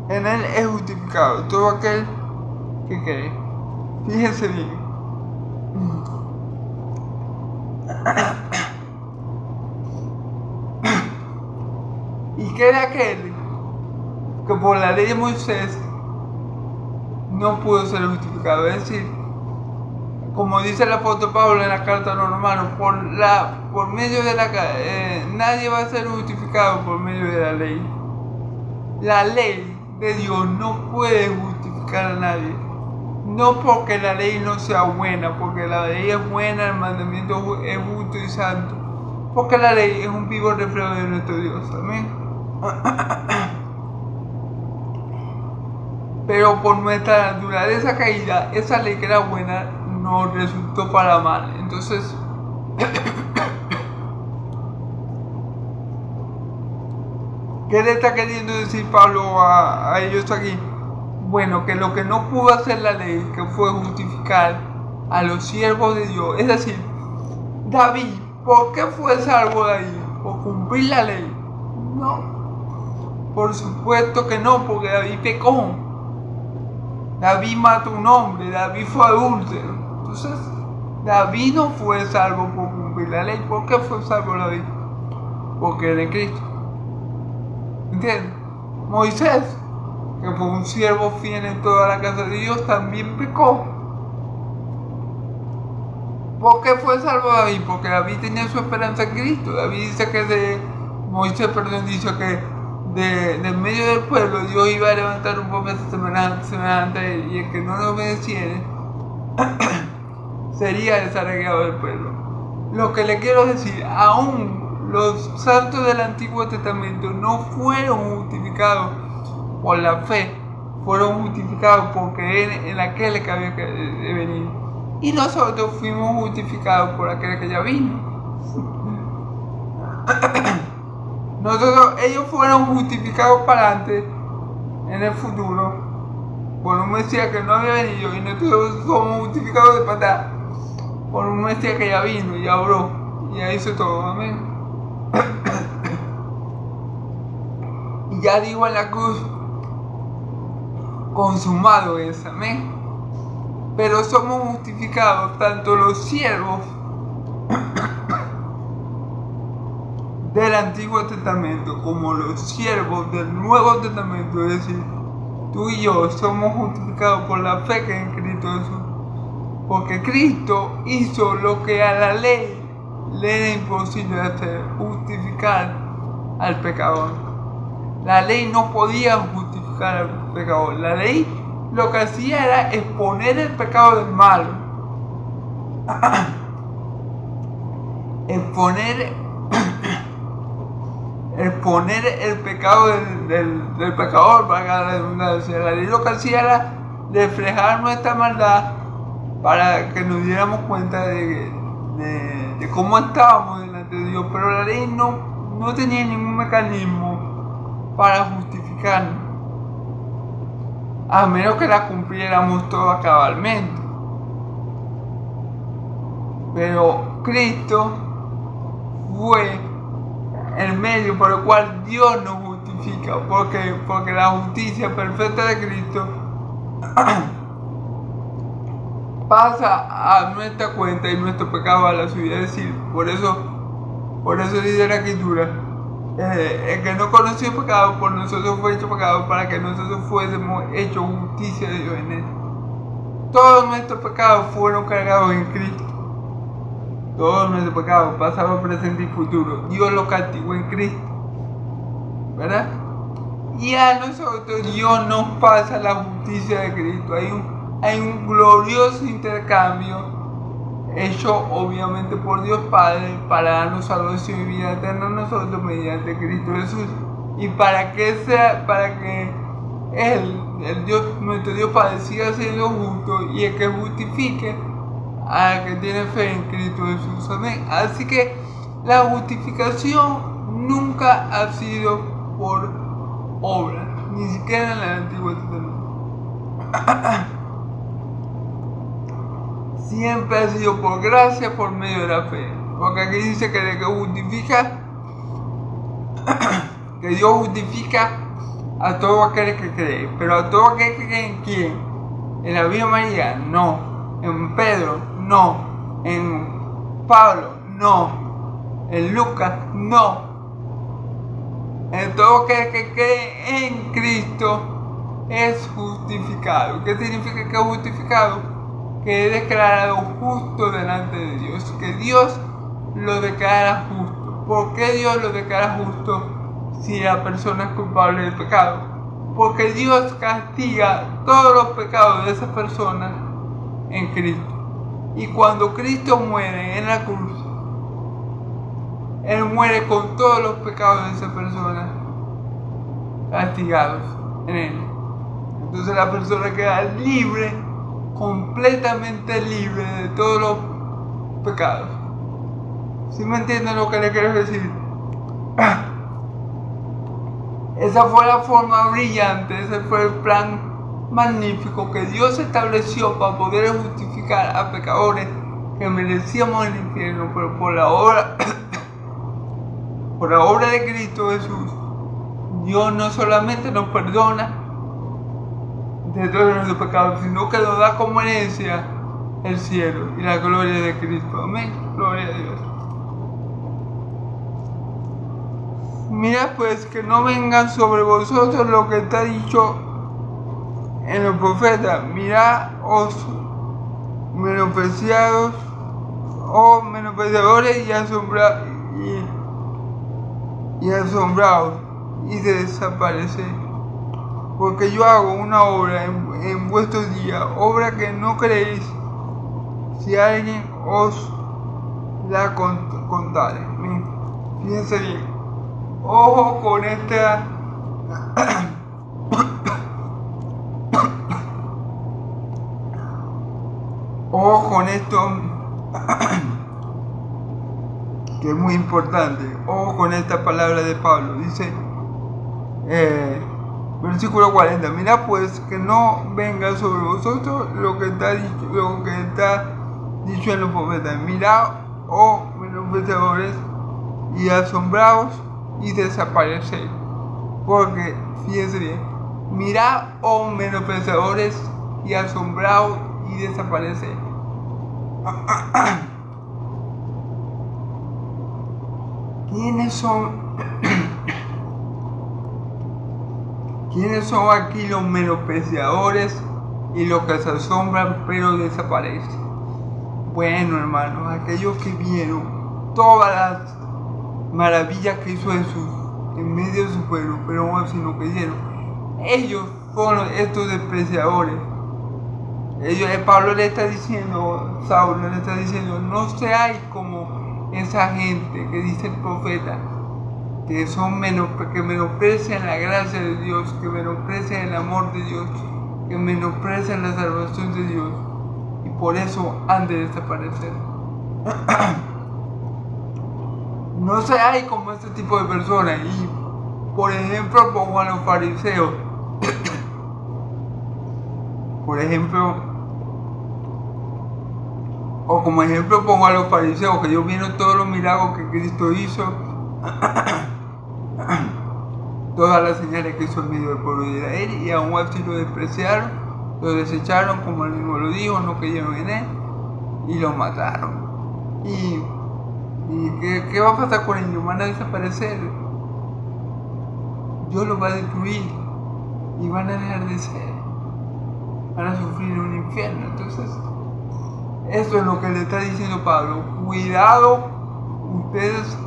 En él es justificado todo aquel que cree. Fíjense bien. Y que de aquel que por la ley de Moisés no pudo ser justificado. Es decir, como dice el apóstol Pablo en la carta a los romanos, por medio de nadie va a ser justificado por medio de la ley. La ley de Dios no puede justificar a nadie. No porque la ley no sea buena, porque la ley es buena, el mandamiento es justo y santo, porque la ley es un vivo reflejo de nuestro Dios. Amén. Pero por nuestra naturaleza caída, esa ley que era buena nos resultó para mal. Entonces, ¿qué le está queriendo decir Pablo a ellos aquí? Bueno, que lo que no pudo hacer la ley, que fue justificar a los siervos de Dios. Es decir, David, ¿por qué fue salvo David? ¿Por cumplir la ley? No. Por supuesto que no, porque David pecó. David mató a un hombre, David fue adúltero. Entonces, David no fue salvo por cumplir la ley. ¿Por qué fue salvo David? Porque era en Cristo. ¿Entiendes? Moisés, que fue un siervo fiel en toda la casa de Dios, también pecó. ¿Por qué fue salvo David? Porque David tenía su esperanza en Cristo. David dice que Moisés dice que del medio del pueblo Dios iba a levantar un profeta semejante a él, y el que no lo obedeciera sería desarraigado del pueblo. Lo que le quiero decir, aún los santos del Antiguo Testamento no fueron justificados por la fe, fueron justificados porque en aquel que había que venir. Y nosotros fuimos justificados por aquel que ya vino. Ellos fueron justificados para antes, en el futuro, por un Mesías que no había venido, y nosotros somos justificados de patada por un Mesías que ya vino, y ya obró, y ya hizo todo. Amén. Y ya dijo en la cruz, consumado es. Amén. Pero somos justificados tanto los siervos del Antiguo Testamento como los siervos del Nuevo Testamento. Es decir, tú y yo somos justificados por la fe que hay en Cristo Jesús, porque Cristo hizo lo que a la ley le era imposible hacer: justificar al pecador. La ley no podía justificar al pecador. La ley lo que hacía era exponer el pecado del malo, exponer el pecado del pecador, para la redundancia. La ley lo que hacía era reflejar nuestra maldad para que nos diéramos cuenta de cómo estábamos delante de Dios. Pero la ley no tenía ningún mecanismo para justificarnos, a menos que la cumpliéramos toda cabalmente. Pero Cristo fue el medio por el cual Dios nos justifica, porque la justicia perfecta de Cristo pasa a nuestra cuenta y nuestro pecado a la suya. Es decir, por eso dice la Escritura, el que no conoció pecado por nosotros fue hecho pecado, para que nosotros fuésemos hechos justicia de Dios en él. Todos nuestros pecados fueron cargados en Cristo. Todos nuestros pecados, pasado, presente y futuro, Dios los castigó en Cristo, ¿verdad? Y a nosotros Dios nos pasa la justicia de Cristo. Hay un glorioso intercambio hecho obviamente por Dios Padre para darnos salvación y vida eterna a nosotros mediante Cristo Jesús. Y para que nuestro Dios Padre, siga siendo justo, y el que justifique al que tiene fe en Cristo Jesús. Amén. Así que la justificación nunca ha sido por obra, ni siquiera en el Antiguo Testamento. Siempre ha sido por gracia, por medio de la fe. Porque aquí dice que el que justifica, que Dios justifica a todo aquel que cree. Pero a todo aquel que cree, ¿en quién? En la Virgen María, no. En Pedro, no. En Pablo, no. En Lucas, no. En todo aquel que cree en Cristo es justificado. ¿Qué significa que es justificado? Que es declarado justo delante de Dios, que Dios lo declara justo. ¿Por qué Dios lo declara justo si la persona es culpable del pecado? Porque Dios castiga todos los pecados de esa persona en Cristo. Y cuando Cristo muere en la cruz, Él muere con todos los pecados de esa persona castigados en Él. Entonces la persona queda libre, completamente libre de todos los pecados. ¿Sí me entienden lo que le quiero decir? Esa fue la forma brillante, ese fue el plan magnífico que Dios estableció para poder justificar a pecadores que merecíamos el infierno, pero por la obra de Cristo Jesús, Dios no solamente nos perdona de todos nuestros pecados, sino que nos da como herencia el cielo y la gloria de Cristo. Amén. Gloria a Dios. Mirad pues que no vengan sobre vosotros lo que está dicho en los profetas. Mirad, os menospreciados, o menospreciadores y asombrados, y desaparecéis. Porque yo hago una obra en vuestros días, obra que no creéis, si alguien os la contare. Fíjense bien, ojo con esta ojo con esto que es muy importante. Ojo con esta palabra de Pablo. Dice versículo 40, mirad pues que no venga sobre vosotros lo que está dicho en los profetas. Mirad, oh menospreciadores, y asombraos y desaparecéis. Porque, fíjense bien, mirad, oh menospreciadores, y asombraos y desaparecéis. ¿Quiénes son aquí los menospreciadores y los que se asombran pero desaparecen? Bueno, hermanos, aquellos que vieron todas las maravillas que hizo Jesús en medio de su pueblo, pero aún así no creyeron. Ellos fueron estos despreciadores. Pablo le está diciendo, Saulo le está diciendo, no seáis como esa gente que dice el profeta, que menosprecian la gracia de Dios, que menosprecian el amor de Dios, que menosprecian la salvación de Dios, y por eso han de desaparecer. No seáis como este tipo de personas. Y por ejemplo pongo a los fariseos. Por ejemplo, o como ejemplo pongo a los fariseos, que ellos vieron todos los milagros que Cristo hizo, todas las señales que hizo en medio del pueblo de Israel, y aún así lo despreciaron, lo desecharon, como él mismo lo dijo, no creyeron en él y lo mataron. ¿Y qué va a pasar con ellos? Van a desaparecer. Dios los va a destruir y van a dejar de ser. Van a sufrir un infierno. Entonces, eso es lo que le está diciendo Pablo. Cuidado, ustedes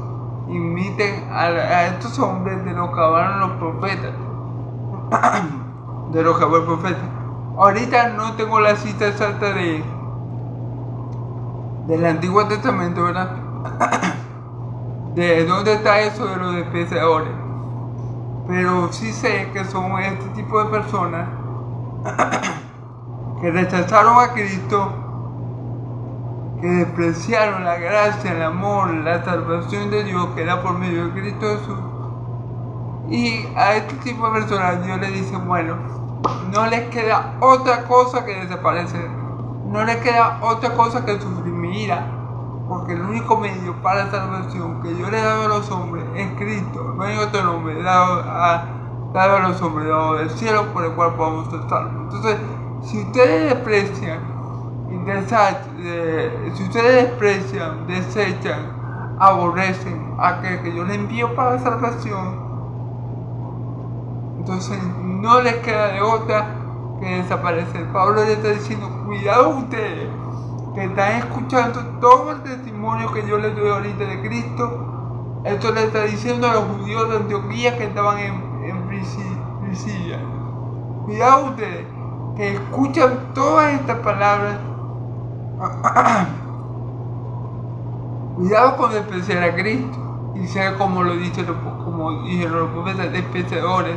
imiten a estos hombres de los que hablaron los profetas. De los que habló el profeta. Ahorita no tengo la cita exacta del Antiguo Testamento, ¿verdad? De dónde está eso de los despreciadores. Pero sí sé que son este tipo de personas que rechazaron a Cristo, que despreciaron la gracia, el amor, la salvación de Dios que era por medio de Cristo Jesús, Y a este tipo de personas Dios le dice, bueno, no les queda otra cosa que desaparecer. No les queda otra cosa que sufrir mi ira. Porque el único medio para la salvación que yo le he dado a los hombres es Cristo. No hay otro nombre dado a los hombres, dado del cielo, por el cual podamos ser salvos. Entonces, si ustedes desprecian, desechan, aborrecen a aquel que yo les envío para la salvación, entonces no les queda de otra que desaparecer. Pablo le está diciendo, cuidado ustedes, que están escuchando todo el testimonio que yo les doy ahorita de Cristo. Esto le está diciendo a los judíos de Antioquía que estaban en Prisidia. Cuidado ustedes, que escuchan todas estas palabras. Cuidado con despreciar a Cristo y ser como lo dijeron los profetas, despreciadores,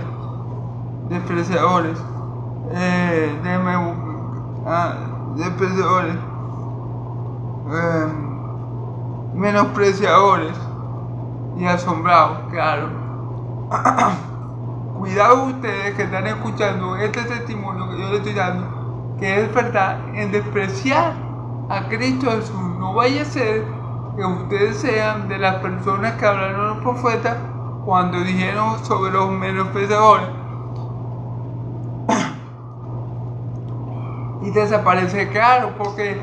menospreciadores y asombrados, claro. Cuidado ustedes que están escuchando este testimonio que yo les estoy dando, que es verdad, en despreciar a Cristo Jesús. No vaya a ser que ustedes sean de las personas que hablaron los profetas cuando dijeron sobre los menospreciadores y desaparece, claro, porque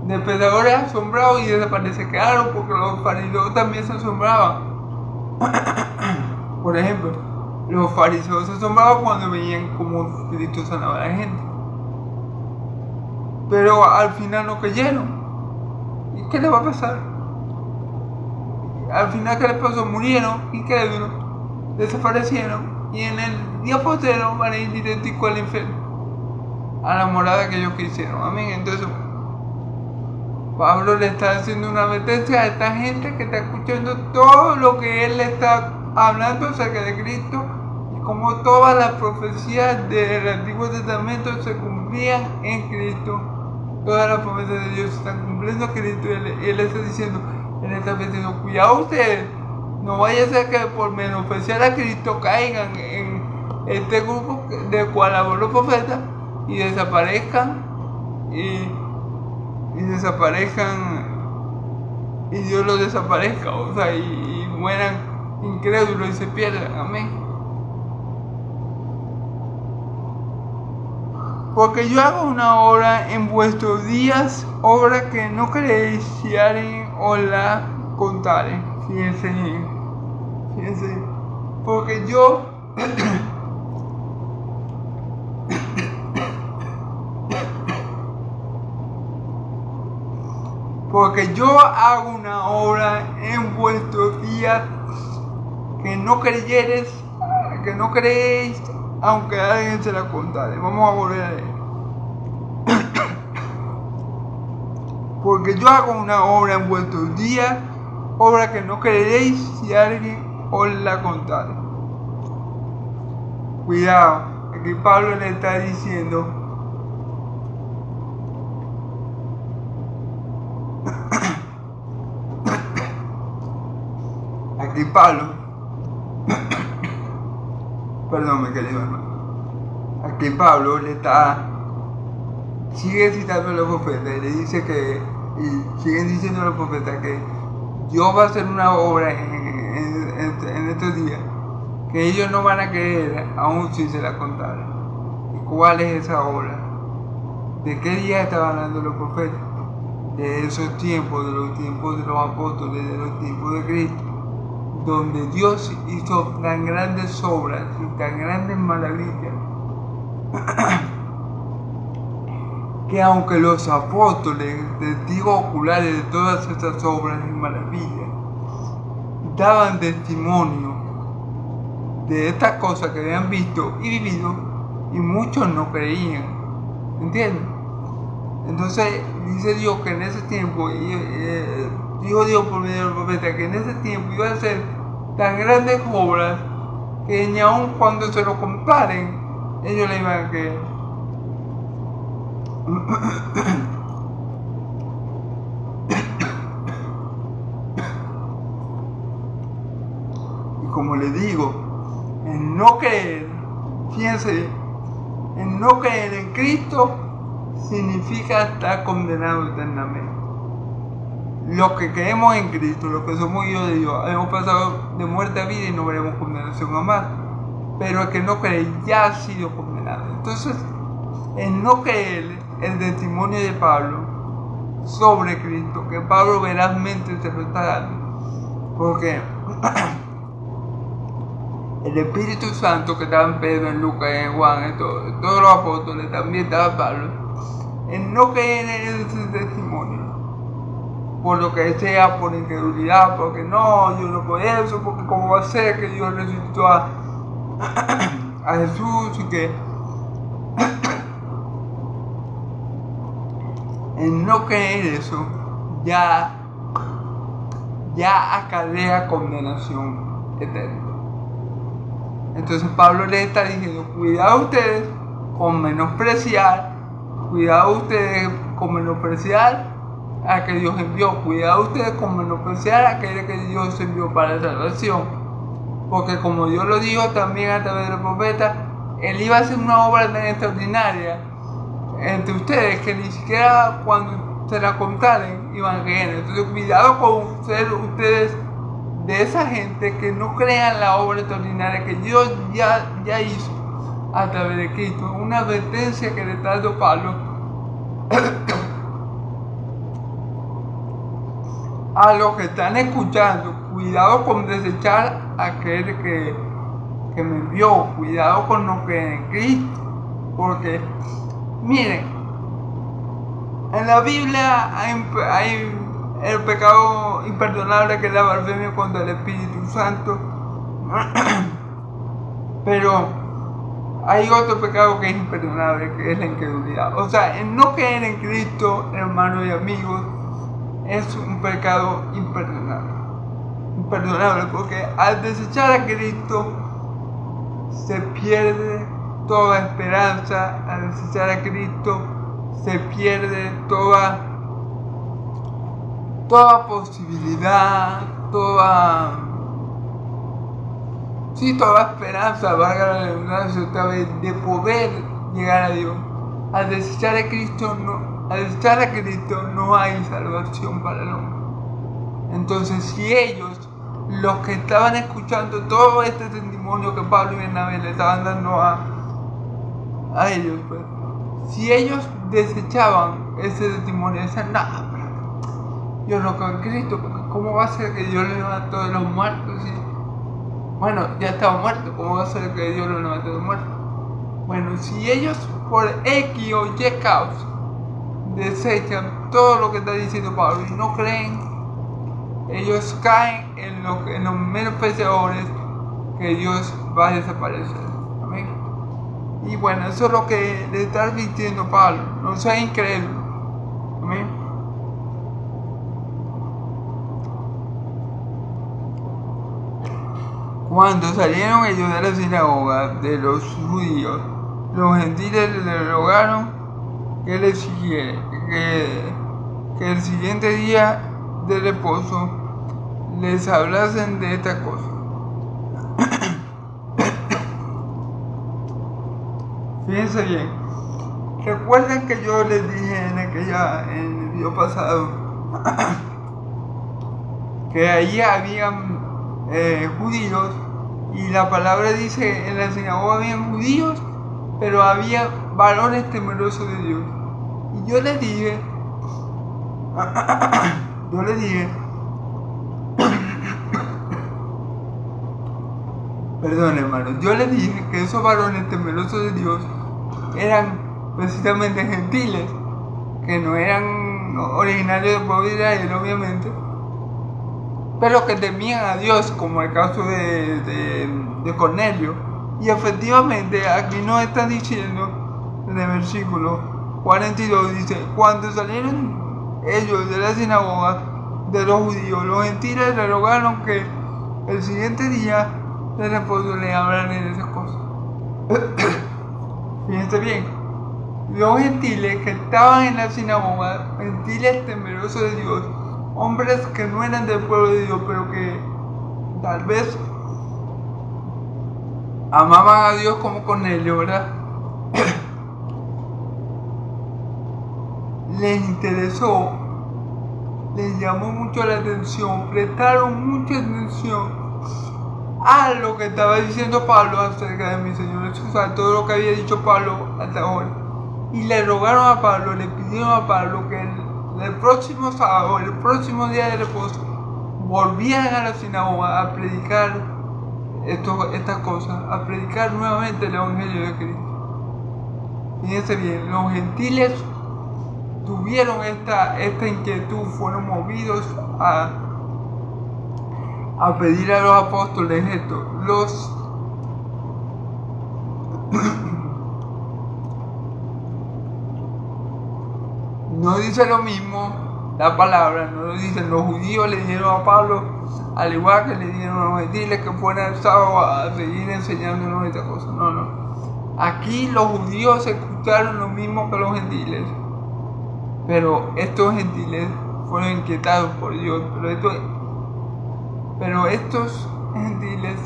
despreciadores asombrados y desaparece, claro, porque los fariseos también se asombraban. Por ejemplo, los fariseos se asombraban cuando veían cómo Cristo sanaba a la gente, pero al final no creyeron. ¿Y qué les va a pasar? Al final, ¿qué les pasó? Murieron, incrédulos, desaparecieron, y en el día postero van a ir idénticos al infierno, a la morada que ellos quisieron. Amén. Entonces, Pablo le está haciendo una advertencia a esta gente que está escuchando todo lo que él le está hablando acerca de Cristo, y como todas las profecías del Antiguo Testamento se cumplían en Cristo. Todas las promesas de Dios se están cumpliendo en Cristo, y él está diciendo, él está diciendo, cuidado ustedes, no vaya a ser que por menospreciar a Cristo caigan en este grupo del cual habló los profetas y desaparezcan y Dios los desaparezca, o sea, y mueran incrédulos y se pierdan. Amén. Porque yo hago una obra en vuestros días, obra que no queréis si alguien os la contare. Fíjense bien. Porque yo hago una obra en vuestros días que no creéis, aunque alguien se la contare. Vamos a volver a leer. Porque yo hago una obra en vuestros días, obra que no creeréis si alguien os la contare. Cuidado, aquí Pablo le está diciendo perdón, mi querido hermano. Aquí Pablo sigue citando a los profetas y le dice y siguen diciendo a los profetas que Dios va a hacer una obra en estos días que ellos no van a creer aún si se la contaran. ¿Y cuál es esa obra? ¿De qué día estaban hablando los profetas? De esos tiempos, de los tiempos de los apóstoles, de los tiempos de Cristo, donde Dios hizo tan grandes obras y tan grandes maravillas, que aunque los apóstoles, testigos oculares de todas estas obras y maravillas, daban testimonio de estas cosas que habían visto y vivido, y muchos no creían, ¿entienden? Entonces dice Dios que en ese tiempo, dijo Dios por medio del profeta, que en ese tiempo iba a hacer tan grandes obras que ni aun cuando se lo comparen, ellos le iban a creer. Y como les digo, En no creer, fíjense, en no creer en Cristo significa estar condenado eternamente. Los que creemos en Cristo, los que somos hijos de Dios, hemos pasado de muerte a vida y no veremos condenación jamás. Pero el que no cree ya ha sido condenado. Entonces, en no creer el testimonio de Pablo sobre Cristo, que Pablo verazmente se lo está dando, porque el Espíritu Santo que estaba en Pedro, en Lucas, en Juan, en todos los apóstoles, también estaba Pablo, en no creer en ese testimonio, por lo que sea, por incredulidad, porque no, yo no puedo eso, porque cómo va a ser que Dios resucitó a Jesús, y que en no creer eso ya acarrea condenación eterna. Entonces Pablo le está diciendo, cuidado ustedes con menospreciar, cuidado ustedes con menospreciar a que Dios envió, cuidado ustedes con menospreciar a aquel que Dios envió para la salvación, porque como Dios lo dijo también a través del profeta, Él iba a hacer una obra tan extraordinaria entre ustedes que ni siquiera cuando se la contaren iban a creer. Entonces cuidado con ser ustedes de esa gente que no crean la obra extraordinaria que Dios ya hizo a través de Cristo. Una advertencia que le está dando Pablo a los que están escuchando. Cuidado con desechar a aquel que me envió, cuidado con no creer en Cristo, porque miren, en la Biblia hay el pecado imperdonable que es la blasfemia contra el Espíritu Santo, pero hay otro pecado que es imperdonable, que es la incredulidad. O sea, el no creer en Cristo, hermanos y amigos, es un pecado imperdonable, porque al desechar a Cristo se pierde toda esperanza, al desechar a Cristo se pierde toda posibilidad, toda esperanza, valga la redundancia otra vez, de poder llegar a Dios. Al desechar a Cristo no hay salvación para el hombre. Entonces, si ellos, los que estaban escuchando todo este testimonio que Pablo y Bernabé le estaban dando a ellos, pues, si ellos desechaban ese testimonio, decían, nada, yo no creo en Cristo, porque ¿cómo va a ser que Dios lo levantó de los muertos? Bueno, ya estaba muerto, ¿cómo va a ser que Dios lo levantó de los muertos? Bueno, si ellos por X o Y causa desechan todo lo que está diciendo Pablo y no creen, ellos caen en los menos peores que Dios va a desaparecer. Amén. Y bueno, eso es lo que le está advirtiendo Pablo. No sea incrédulo. Amén. Cuando salieron ellos de la sinagoga de los judíos, los gentiles le rogaron que les siguiera, que el siguiente día de reposo les hablasen de esta cosa. Fíjense bien, recuerden que yo les dije en el video pasado que allí habían judíos, y la palabra dice, en la sinagoga habían judíos, pero había varones temerosos de Dios. Y yo les dije, perdón hermano, yo les dije que esos varones temerosos de Dios eran precisamente gentiles, que no eran originarios del pueblo de Israel, obviamente, pero que temían a Dios, como el caso de Cornelio. Y efectivamente aquí nos están diciendo en el versículo 42, dice, cuando salieron ellos de la sinagoga de los judíos, los gentiles le rogaron que el siguiente día de reposo le hablaran de esas cosas. Fíjense bien, los gentiles que estaban en la sinagoga, gentiles temerosos de Dios, hombres que no eran del pueblo de Dios, pero que tal vez amaban a Dios como Cornelio, ¿verdad? Les interesó, les llamó mucho la atención, prestaron mucha atención a lo que estaba diciendo Pablo acerca de mi Señor Jesús, a todo lo que había dicho Pablo hasta ahora. Y le rogaron a Pablo, le pidieron a Pablo que el próximo sábado, el próximo día de reposo, volvieran a la sinagoga a predicar estas cosas, a predicar nuevamente el Evangelio de Cristo. Fíjense bien, los gentiles tuvieron esta inquietud, fueron movidos a pedir a los apóstoles esto. No dice lo mismo la palabra, no lo dicen. Los judíos le dieron a Pablo, al igual que le dieron a los gentiles, que fueran el sábado a seguir enseñándonos estas cosas. No. Aquí los judíos escucharon lo mismo que los gentiles, pero estos gentiles fueron inquietados por Dios. Pero estos gentiles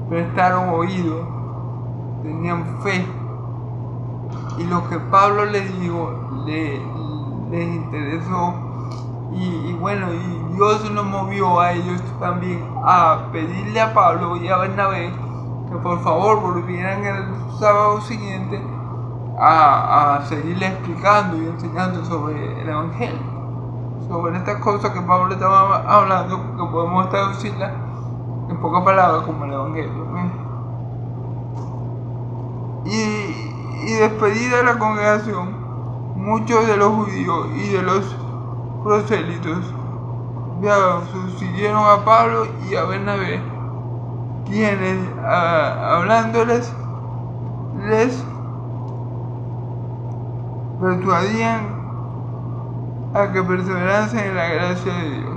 prestaron oído, tenían fe, y lo que Pablo les dijo les interesó, y bueno, y Dios nos movió a ellos también a pedirle a Pablo y a Bernabé que por favor volvieran el sábado siguiente a seguirle explicando y enseñando sobre el Evangelio, sobre estas cosas que Pablo estaba hablando, que podemos traducirlas en pocas palabras como el Evangelio. Y despedida de la congregación, muchos de los judíos y de los prosélitos siguieron a Pablo y a Bernabé, quienes hablándoles les persuadían a que perseverasen en la gracia de Dios.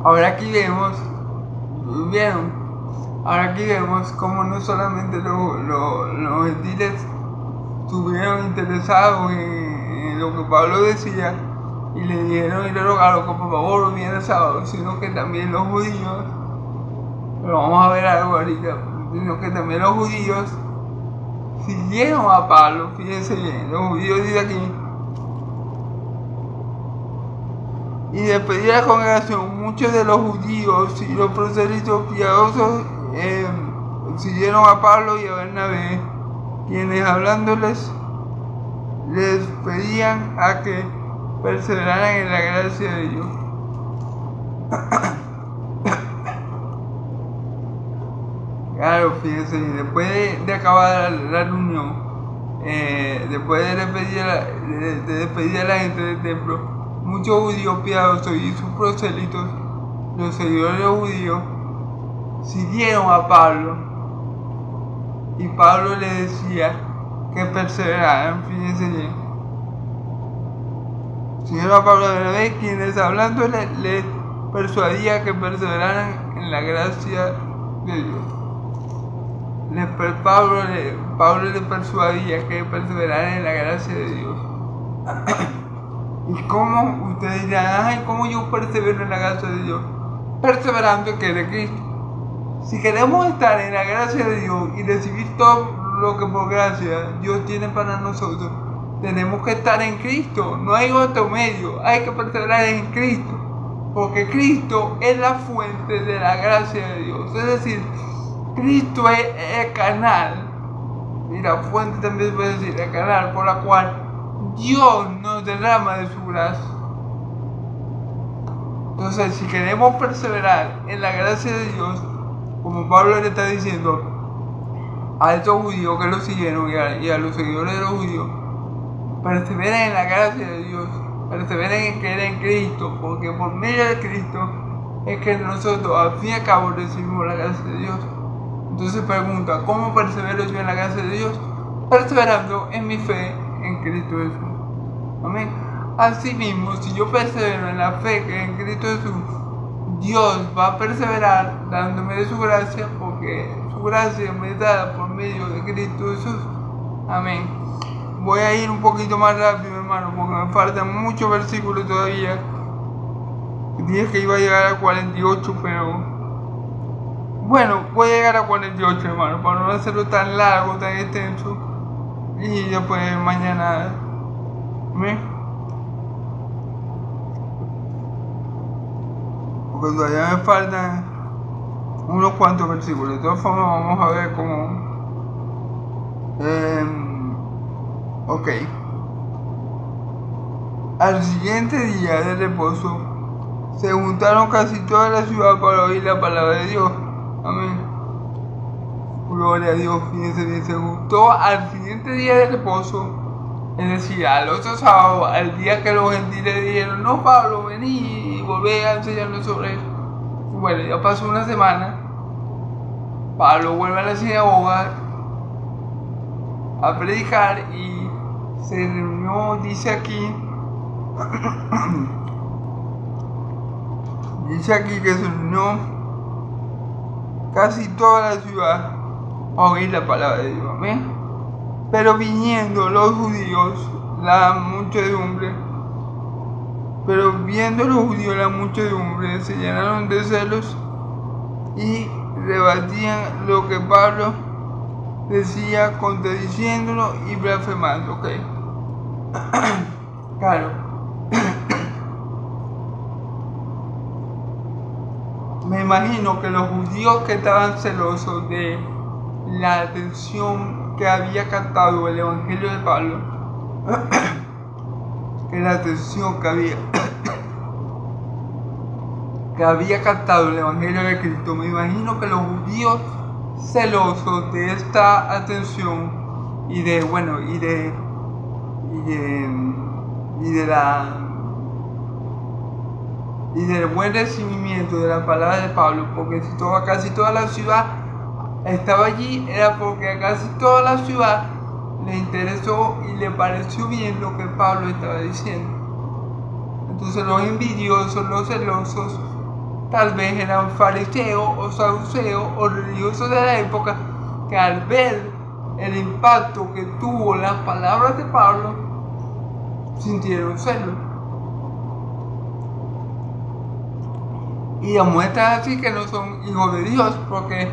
Ahora aquí vemos cómo no solamente los gentiles estuvieron interesados en lo que Pablo decía y le dijeron y le rogaron que por favor volviera el sábado, sino que también los judíos, pero vamos a ver algo ahorita, sino que también los judíos siguieron a Pablo. Fíjense bien, los judíos dice aquí, y después de la congregación, muchos de los judíos y los prosélitos piadosos siguieron a Pablo y a Bernabé, quienes hablándoles les pedían a que perseveraran en la gracia de Dios. Claro, fíjense, después de acabar la reunión, después de despedir a la gente del templo, muchos judíos piadosos y sus prosélitos, los seguidores de los judíos, siguieron a Pablo, y Pablo les decía que perseveraran. Fíjense bien, siguieron a Pablo de Bernabé, quienes hablando les persuadía que perseveraran en la gracia de Dios. Pablo les persuadía que perseveraran en la gracia de Dios. ¿Y cómo? Ustedes dirán, ay, ¿cómo yo persevero en la gracia de Dios? Perseverando en que de Cristo. Si queremos estar en la gracia de Dios y recibir todo lo que por gracia Dios tiene para nosotros, tenemos que estar en Cristo. No hay otro medio, hay que perseverar en Cristo, porque Cristo es la fuente de la gracia de Dios. Es decir, Cristo es el canal, y la fuente también puede decir el canal por la cual Dios nos derrama de su gracia. Entonces, si queremos perseverar en la gracia de Dios, como Pablo le está diciendo a estos judíos que lo siguieron y a los seguidores de los judíos, perseveren en la gracia de Dios, perseveren en creer en Cristo, porque por medio de Cristo es que nosotros al fin y al cabo recibimos la gracia de Dios. Entonces pregunta, ¿cómo persevero yo en la gracia de Dios? Perseverando en mi fe en Cristo Jesús. Amén. Asimismo, si yo persevero en la fe que en Cristo Jesús, Dios va a perseverar dándome de su gracia, porque su gracia me es dada por medio de Cristo Jesús. Amén. Voy a ir un poquito más rápido, hermano, porque me faltan muchos versículos todavía. Dije que iba a llegar a 48, pero bueno, voy a llegar a 48, hermano, para no hacerlo tan largo, tan extenso. Y después mañana, porque todavía me faltan unos cuantos versículos. De todas formas, vamos a ver cómo. Ok. Al siguiente día de reposo, se juntaron casi toda la ciudad para oír la palabra de Dios. Amén. Gloria a Dios. Fíjense bien, se juntó al siguiente día de reposo, es decir, al otro sábado, al día que los gentiles dijeron: no, Pablo, vení y volvé a enseñarnos sobre eso. Bueno, ya pasó una semana. Pablo vuelve a la sinagoga a predicar y se reunió, dice aquí, que se reunió casi toda la ciudad a oír la palabra de Dios. ¿Amén? Pero viniendo los judíos, la muchedumbre, se llenaron de celos y rebatían lo que Pablo decía, contradiciéndolo y blasfemando. Ok. Claro. Me imagino que los judíos que estaban celosos de la atención que había captado el evangelio de Pablo, que había captado el evangelio de Cristo, me imagino que los judíos celosos de esta atención y del buen recibimiento de la palabra de Pablo, porque si casi toda la ciudad estaba allí, era porque a casi toda la ciudad le interesó y le pareció bien lo que Pablo estaba diciendo. Entonces los envidiosos, los celosos, tal vez eran fariseos o saduceos o religiosos de la época, que al ver el impacto que tuvo las palabras de Pablo, sintieron celos. Y demuestran así que no son hijos de Dios, porque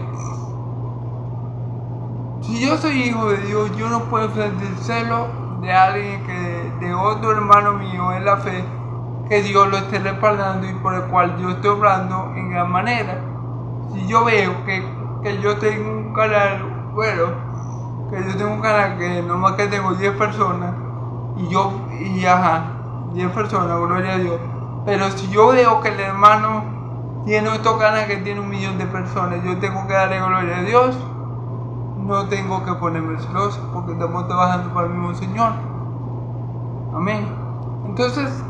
si yo soy hijo de Dios, yo no puedo sentir celo de alguien de otro hermano mío en la fe, que Dios lo esté respaldando y por el cual yo estoy obrando en gran manera. Si yo veo que yo tengo un canal, que nomás que tengo 10 personas, 10 personas, gloria a Dios. Pero si yo veo que el hermano tiene otro canal que tiene 1.000.000 de personas, yo tengo que darle gloria a Dios. No tengo que ponerme celoso, porque estamos trabajando para el mismo Señor. Amén. Entonces,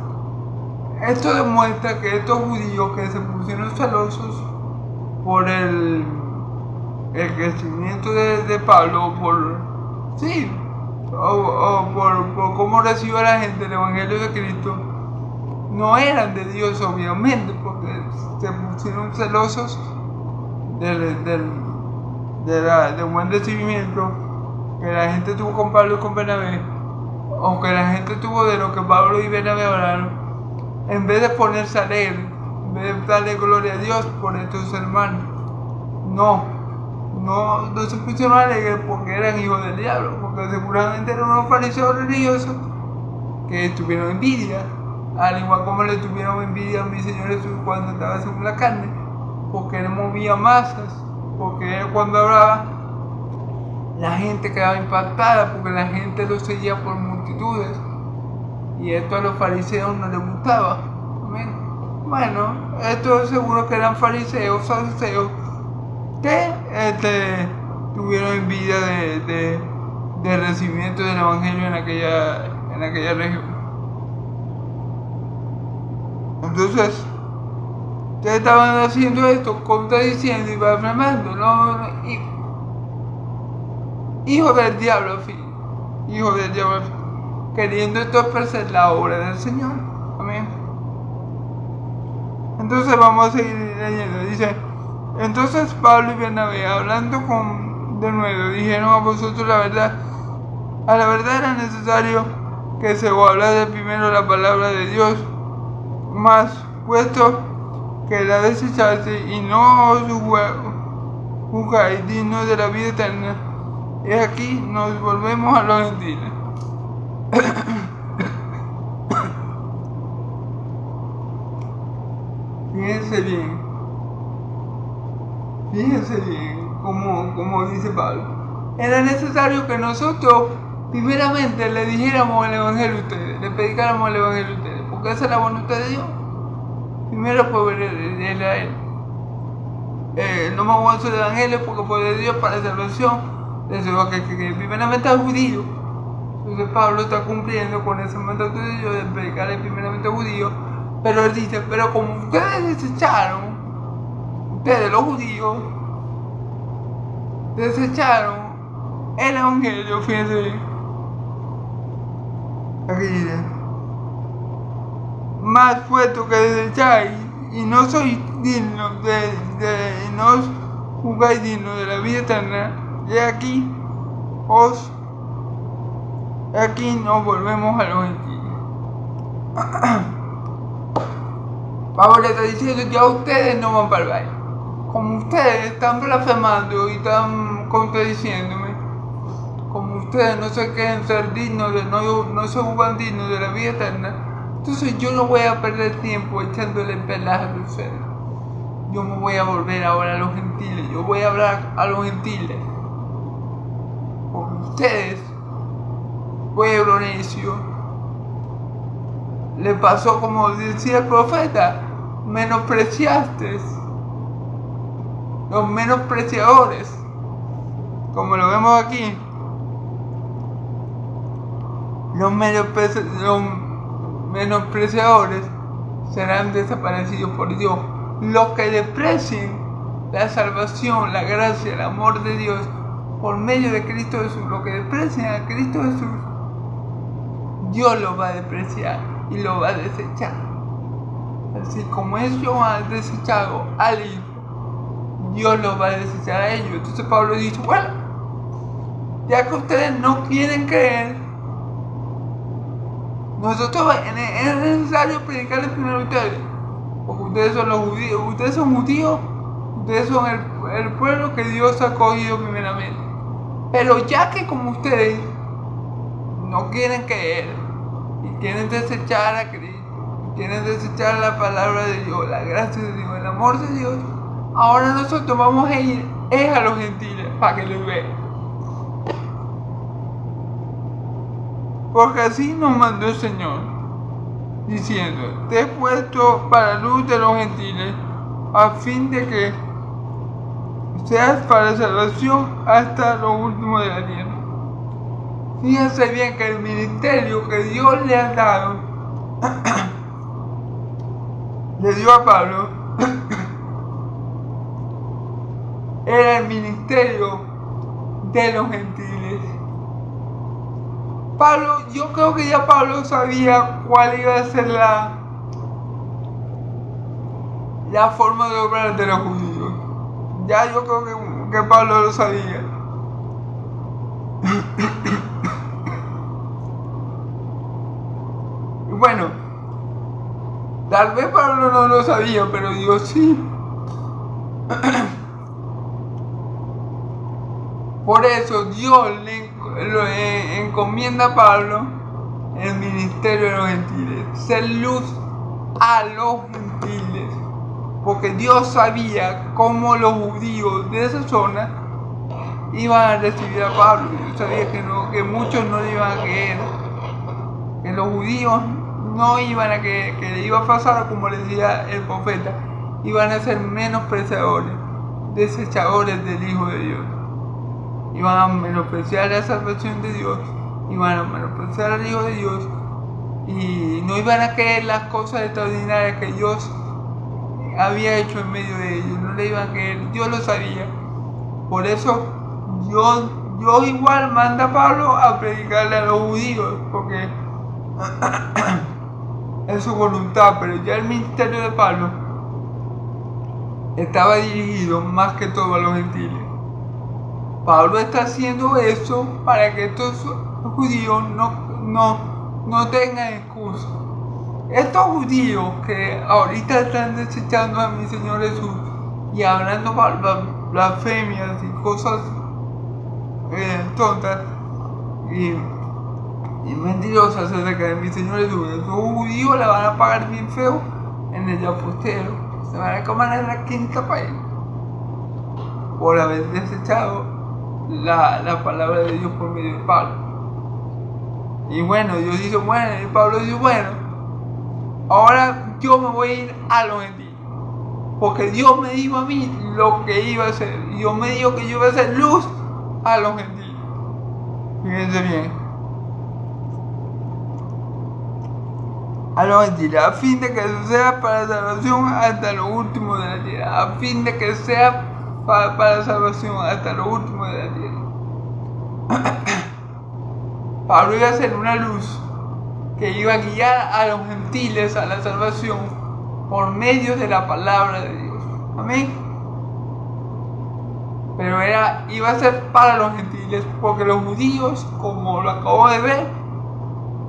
esto demuestra que estos judíos que se pusieron celosos por el crecimiento de Pablo, por cómo recibe a la gente el evangelio de Cristo, no eran de Dios, obviamente, porque se pusieron celosos del buen recibimiento que la gente tuvo con Pablo y con Bernabé, o que la gente tuvo de lo que Pablo y Bernabé hablaron, en vez de ponerse a leer, en vez de darle gloria a Dios por estos hermanos. No se pusieron a leer porque eran hijos del diablo, porque seguramente eran unos fariseos religiosos que tuvieron envidia, al igual como le tuvieron envidia a mi Señor Jesús cuando estaba según la carne, porque él movía masas, porque él cuando hablaba la gente quedaba impactada, porque la gente lo seguía por multitudes, y esto a los fariseos no les gustaba. Amén. Bueno, estos seguro que eran fariseos, saduceos, que tuvieron envidia del recibimiento del evangelio en aquella región. Entonces, ustedes estaban haciendo esto, contradiciendo y blasfemando, hijo del diablo, queriendo entorpecer la obra del Señor. Amén. Entonces vamos a seguir leyendo. Dice: entonces Pablo y Bernabé, hablando de nuevo, dijeron a vosotros la verdad. A la verdad era necesario que se os hablase primero la palabra de Dios, mas puesto que la desechaste y no os juzgáis dignos de la vida eterna, y aquí nos volvemos a los gentiles. Fíjense bien, como dice Pablo. Era necesario que nosotros primeramente le dijéramos el evangelio a ustedes, le predicáramos el evangelio a ustedes, porque esa es la voluntad de Dios. Primero por verle a él. No me aguanto el evangelio porque por de Dios para salvación, que primeramente al judío. Entonces Pablo está cumpliendo con ese mandato de Dios de predicarle primeramente al judío, pero él dice, pero como ustedes desecharon, ustedes los judíos, desecharon el evangelio, fíjense bien. Aquí dice, más fuerte que desecháis y no sois dignos y no os juzgáis dignos de la vida eterna, y aquí nos volvemos a los gentiles. Pablo le está diciendo, ya ustedes no van para el baile. Como ustedes están blasfemando y están contradiciéndome, como ustedes no se quieren ser dignos, no se juzgan dignos de la vida eterna, entonces yo no voy a perder tiempo echándole pelaje a ustedes. Yo me voy a volver ahora a los gentiles, yo voy a hablar a los gentiles. Porque ustedes, pueblo necio, le pasó como decía el profeta, menospreciaste, los menospreciadores, como lo vemos aquí, los menospreciadores serán desaparecidos por Dios. Los que desprecien la salvación, la gracia, el amor de Dios por medio de Cristo Jesús, los que desprecian a Cristo Jesús, Dios lo va a despreciar y lo va a desechar. Así como ellos han desechado al Hijo, Dios lo va a desechar a ellos. Entonces Pablo dice, bueno, ya que ustedes no quieren creer, nosotros es necesario predicarles primero a ustedes, porque ustedes son los judíos, ustedes son el pueblo que Dios ha escogido primeramente. Pero ya que como ustedes no quieren creer y quieren desechar a Cristo, quieren desechar la palabra de Dios, la gracia de Dios, el amor de Dios, ahora nosotros vamos a ir a los gentiles para que los vean. Porque así nos mandó el Señor, diciendo, te he puesto para luz de los gentiles, a fin de que seas para salvación hasta lo último de la tierra. Fíjense bien que el ministerio que Dios le ha dado, le dio a Pablo, era el ministerio de los gentiles. Pablo, yo creo que ya Pablo sabía cuál iba a ser la forma de obrar de los judíos. Ya yo creo que Pablo lo sabía. Y bueno, tal vez Pablo no lo sabía, pero Dios sí. Por eso Dios le encomienda a Pablo el ministerio de los gentiles, ser luz a los gentiles, porque Dios sabía cómo los judíos de esa zona iban a recibir a Pablo. Dios sabía que muchos no le iban a creer, que los judíos no iban a creer, que le iba a pasar como le decía el profeta, iban a ser menospreciadores, desechadores del Hijo de Dios. Iban a menospreciar la salvación de Dios, iban a menospreciar al Hijo de Dios y no iban a creer las cosas extraordinarias que Dios había hecho en medio de ellos, no le iban a creer, Dios lo sabía. Por eso Dios igual manda a Pablo a predicarle a los judíos, porque es su voluntad, pero ya el ministerio de Pablo estaba dirigido más que todo a los gentiles. Pablo está haciendo eso para que estos judíos no tengan excusa. estos judíos que ahorita están desechando a mi Señor Jesús y hablando blasfemias y cosas tontas y mentirosas acerca de mi Señor Jesús, esos judíos la van a pagar bien feo en el día postero. Se van a comer en la quinta país por haber desechado la palabra de Dios por medio de Pablo. Y bueno, Dios dice, bueno, y Pablo dice, bueno, ahora yo me voy a ir a los gentiles, porque Dios me dijo a mí lo que iba a hacer. Y Dios me dijo que yo iba a hacer luz a los gentiles. Fíjense bien. A los gentiles, a fin de que sea para salvación hasta lo último de la tierra. A fin de que sea para salvación hasta lo último de la tierra. Pablo iba a ser una luz que iba a guiar a los gentiles a la salvación por medio de la palabra de Dios. Amén. Pero iba a ser para los gentiles, porque los judíos, como lo acabo de ver,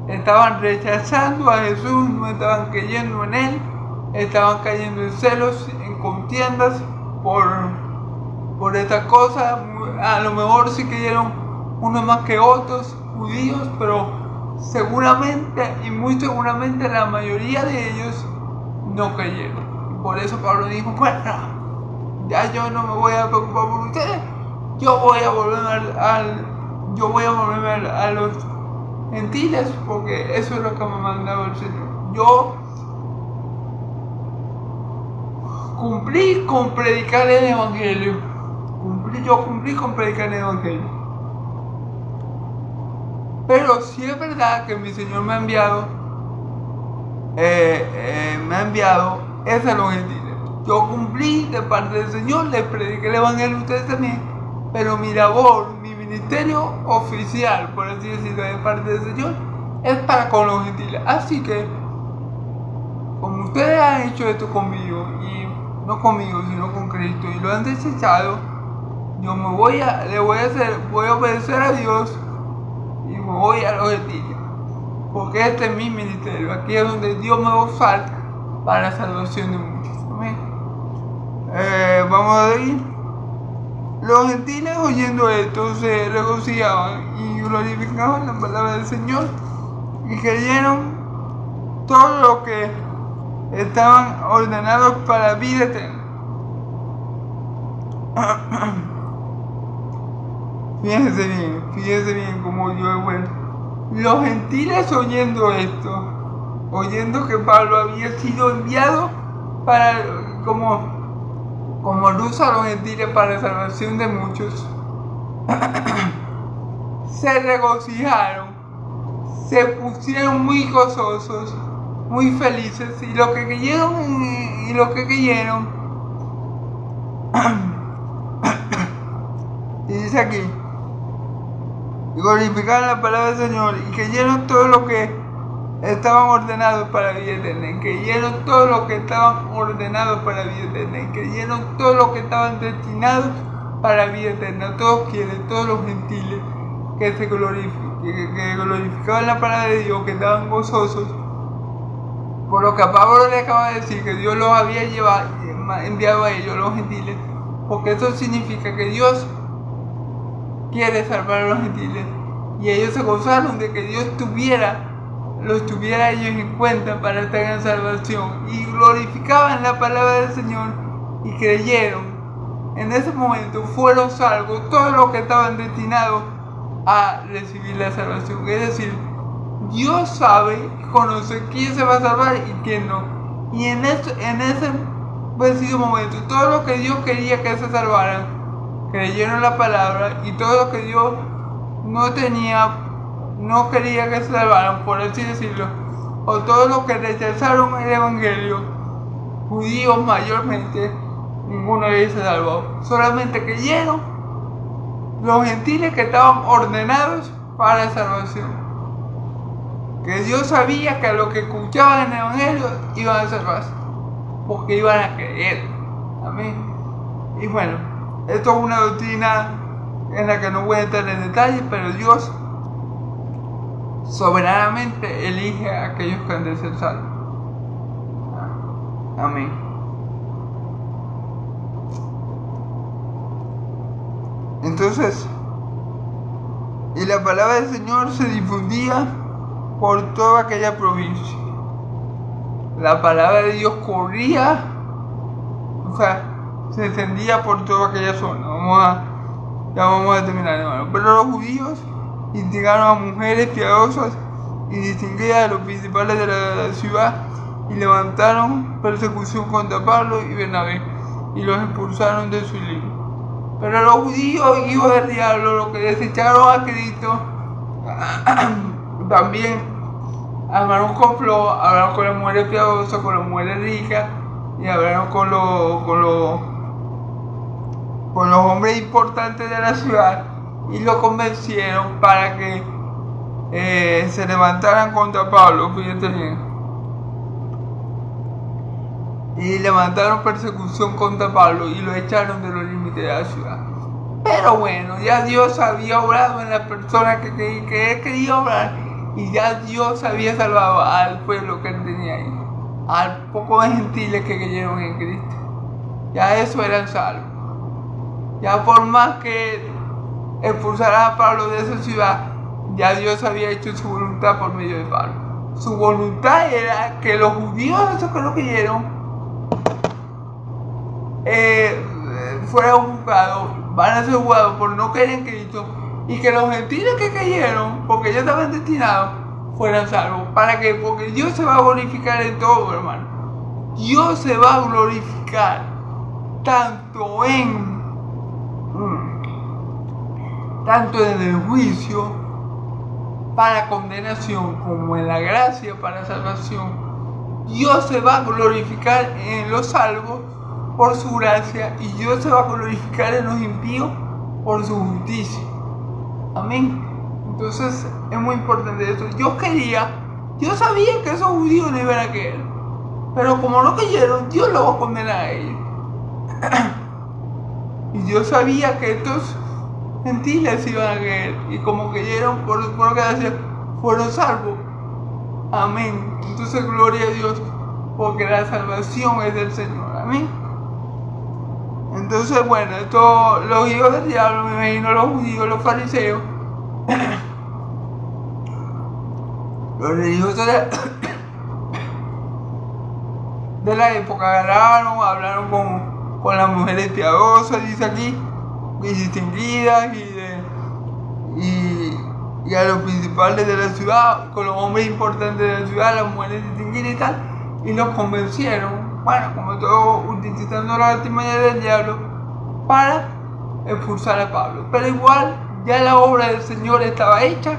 estaban rechazando a Jesús, no estaban creyendo en Él, estaban cayendo en celos, en contiendas por esta cosa. A lo mejor sí creyeron unos más que otros judíos, pero seguramente y muy seguramente la mayoría de ellos no creyeron. Por eso Pablo dijo, bueno, ya yo no me voy a preocupar por ustedes, yo voy a volverme a los gentiles, porque eso es lo que me mandaba el Señor. Yo cumplí con predicar el Evangelio. Cumplí con predicar el Evangelio. Pero sí es verdad que mi Señor me ha enviado es a los gentiles. Yo cumplí de parte del Señor, les prediqué el Evangelio a ustedes también, pero mi labor, mi ministerio oficial, por así decirlo, de parte del Señor, es para con los gentiles. Así que, como ustedes han hecho esto conmigo, y no conmigo, sino con Cristo, y lo han desechado, yo voy a obedecer a Dios y me voy a los gentiles, porque este es mi ministerio. Aquí es donde Dios me va a usar para la salvación de muchos. Amén. Vamos a ver. Los gentiles, oyendo esto, se regocijaban y glorificaban la palabra del Señor y creyeron todo lo que estaban ordenados para vida eterna. Fíjense bien como yo he vuelto. Los gentiles, oyendo esto, oyendo que Pablo había sido enviado como luz a los gentiles para la salvación de muchos, se regocijaron, se pusieron muy gozosos, muy felices, y lo que creyeron y dice aquí, glorificaron la palabra del Señor y creyeron todo lo que estaban ordenados para la vida eterna, y creyeron todo lo que estaban ordenados para la vida eterna, y creyeron todo lo que estaban destinados para la vida eterna. Todos los gentiles que glorificaban la palabra de Dios, que estaban gozosos por lo que a Pablo le acaba de decir, que Dios los había enviado a ellos, los gentiles, porque eso significa que Dios quiere salvar a los gentiles, y ellos se gozaron de que Dios los tuviera ellos en cuenta para estar en salvación, y glorificaban la palabra del Señor y creyeron. En ese momento fueron salvos todos los que estaban destinados a recibir la salvación. Es decir, Dios sabe, conoce quién se va a salvar y quién no. Y en ese preciso momento, todos los que Dios quería que se salvaran, creyeron la palabra, y todos los que Dios no quería que se salvaran, por así decirlo, o todos los que rechazaron el Evangelio, judíos mayormente, ninguno de ellos se salvó. Solamente creyeron los gentiles que estaban ordenados para la salvación. Que Dios sabía que a los que escuchaban el Evangelio iban a salvarse, porque iban a creer. Amén. Y bueno, esto es una doctrina en la que no voy a entrar en detalles, pero Dios soberanamente elige a aquellos que han de ser salvos. Amén. Entonces, y la palabra del Señor se difundía por toda aquella provincia. La palabra de Dios corría, o sea, se extendía por toda aquella zona. Ya vamos a terminar, hermano. Pero los judíos instigaron a mujeres piadosas y distinguidas de los principales de la ciudad y levantaron persecución contra Pablo y Bernabé y los expulsaron de su línea. Pero los judíos, hijos del diablo, los que desecharon a Cristo, también armaron un complot, hablaron con las mujeres piadosas, con las mujeres ricas, y hablaron con los hombres importantes de la ciudad, y los convencieron para que se levantaran contra Pablo, fíjate bien. Y levantaron persecución contra Pablo y lo echaron de los límites de la ciudad. Pero bueno, ya Dios había obrado en la persona que él quería obrar, y ya Dios había salvado al pueblo que él tenía ahí, al poco de gentiles que creyeron en Cristo. Ya eso eran salvos. Ya por más que expulsara a Pablo de esa ciudad, ya Dios había hecho su voluntad por medio de Pablo. Su voluntad era que los judíos, esos que lo creyeron, fueran juzgados, van a ser juzgados por no creer en Cristo, y que los gentiles que creyeron, porque ellos estaban destinados, fueran salvos. ¿Para qué? Porque Dios se va a glorificar en todo, hermano. Dios se va a glorificar tanto en el juicio para condenación como en la gracia para salvación. Dios se va a glorificar en los salvos por su gracia, y Dios se va a glorificar en los impíos por su justicia. Amén. Entonces es muy importante esto. Yo sabía que esos judíos no iban a creer, pero como no creyeron, Dios los va a condenar a ellos. Y yo sabía que estos gentiles iban a creer, y como creyeron por gracia, fueron salvos. Amén. Entonces gloria a Dios, porque la salvación es del Señor. Amén. Entonces, bueno, los hijos del diablo, me imagino, los judíos, los fariseos, los religiosos de la época hablaron con las mujeres piadosas, dice aquí, y distinguidas, y a los principales de la ciudad, con los hombres importantes de la ciudad, las mujeres distinguidas y tal, y los convencieron, bueno, como todo, utilizando la artimaña del diablo para expulsar a Pablo. Pero igual, ya la obra del Señor estaba hecha,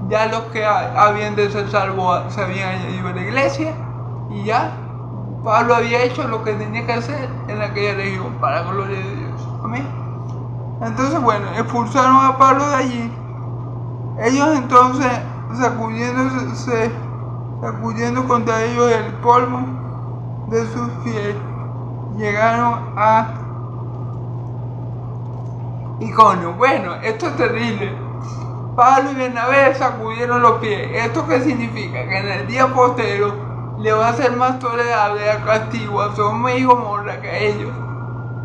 ya los que habían de ser salvos se habían añadido a la iglesia, y ya Pablo había hecho lo que tenía que hacer en aquella región para la gloria de Dios. Amén. Entonces, bueno, expulsaron a Pablo de allí. Ellos entonces, sacudiendo contra ellos el polvo de sus pies, llegaron a Iconio. Bueno, esto es terrible. Pablo y Bernabé sacudieron los pies. ¿Esto qué significa? Que en el día postero le va a ser más tolerable el castigo a Sodoma y Gomorra que a ellos.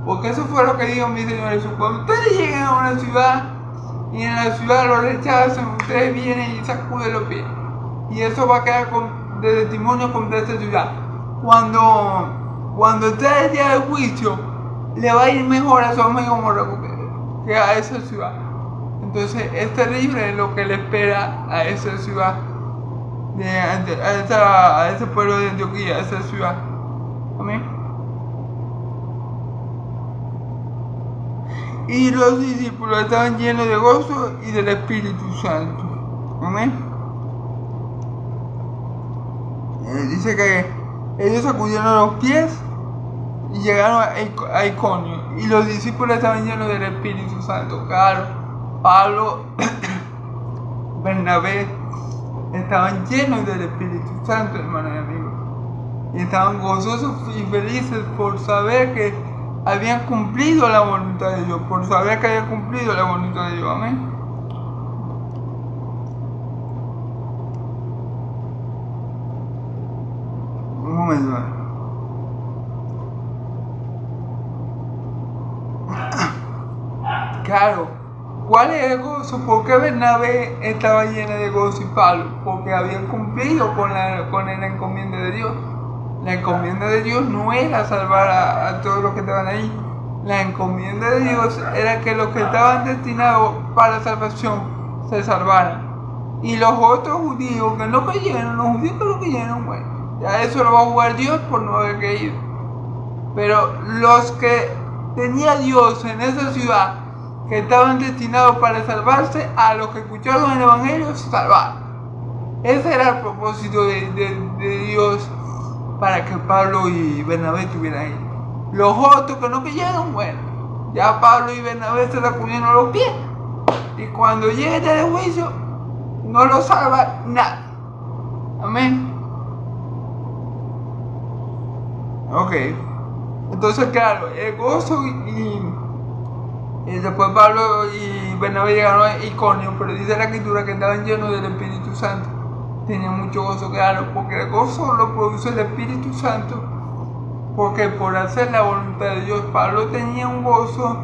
Porque eso fue lo que dijo mi Señor Jesús. Cuando ustedes lleguen a una ciudad y en la ciudad lo rechazan, ustedes vienen y sacuden los pies. Y eso va a quedar de testimonio contra esta ciudad. Cuando esté el día del juicio, le va a ir mejor a Sodoma y Gomorra que a esa ciudad. Entonces es terrible lo que le espera a esa ciudad, a ese pueblo de Antioquía, a esa ciudad. Amén. Y los discípulos estaban llenos de gozo y del Espíritu Santo. Amén. Dice que ellos sacudieron los pies y llegaron a Iconio, y los discípulos estaban llenos del Espíritu Santo. Claro, Pablo, Bernabé estaban llenos del Espíritu Santo, hermanos y amigos, y estaban gozosos y felices por saber que habían cumplido la voluntad de Dios, por saber que habían cumplido la voluntad de Dios. Amén. Un momento. claro, ¿cuál es el gozo? ¿Por qué Bernabé estaba llena de gozo y Pablo? Porque habían cumplido con la encomienda de Dios. La encomienda de Dios no era salvar a todos los que estaban ahí. La encomienda de Dios era que los que estaban destinados para salvación se salvaran. Y los otros judíos que no creyeron, los judíos que no creyeron, bueno, ya eso lo va a jugar Dios por no haber creído. Pero los que tenía Dios en esa ciudad, que estaban destinados para salvarse, a los que escucharon el Evangelio, se salvaron. Ese era el propósito de Dios para que Pablo y Bernabé estuvieran ahí. Los otros que no creyeron, bueno, ya Pablo y Bernabé se sacudieron los pies. Y cuando llegue el día de juicio, no lo salva nada. Amén. Ok. Entonces, claro, el gozo y después Pablo y Bernabé llegaron a Iconio, pero dice la escritura que estaban llenos del Espíritu Santo. Tenían mucho gozo, claro, porque el gozo lo produce el Espíritu Santo, porque por hacer la voluntad de Dios, Pablo tenía un gozo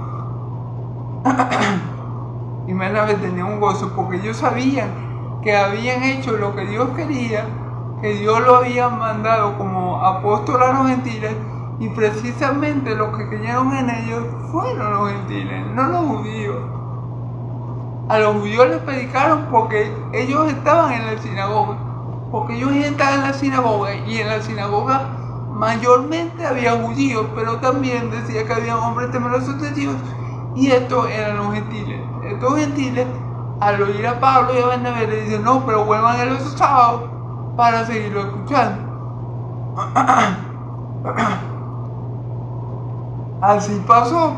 y Bernabé tenía un gozo, porque ellos sabían que habían hecho lo que Dios quería, que Dios lo había mandado como apóstol a los gentiles, y precisamente los que creyeron en ellos fueron los gentiles, no los judíos. A los judíos les predicaron porque ellos estaban en la sinagoga, porque ellos estaban en la sinagoga, y en la sinagoga mayormente había judíos, pero también decía que había hombres temerosos de Dios, y estos eran los gentiles. Estos gentiles, al oír a Pablo y a Bernabé, le dicen: no, pero vuelvan el otro sábado para seguirlo escuchando. Así pasó.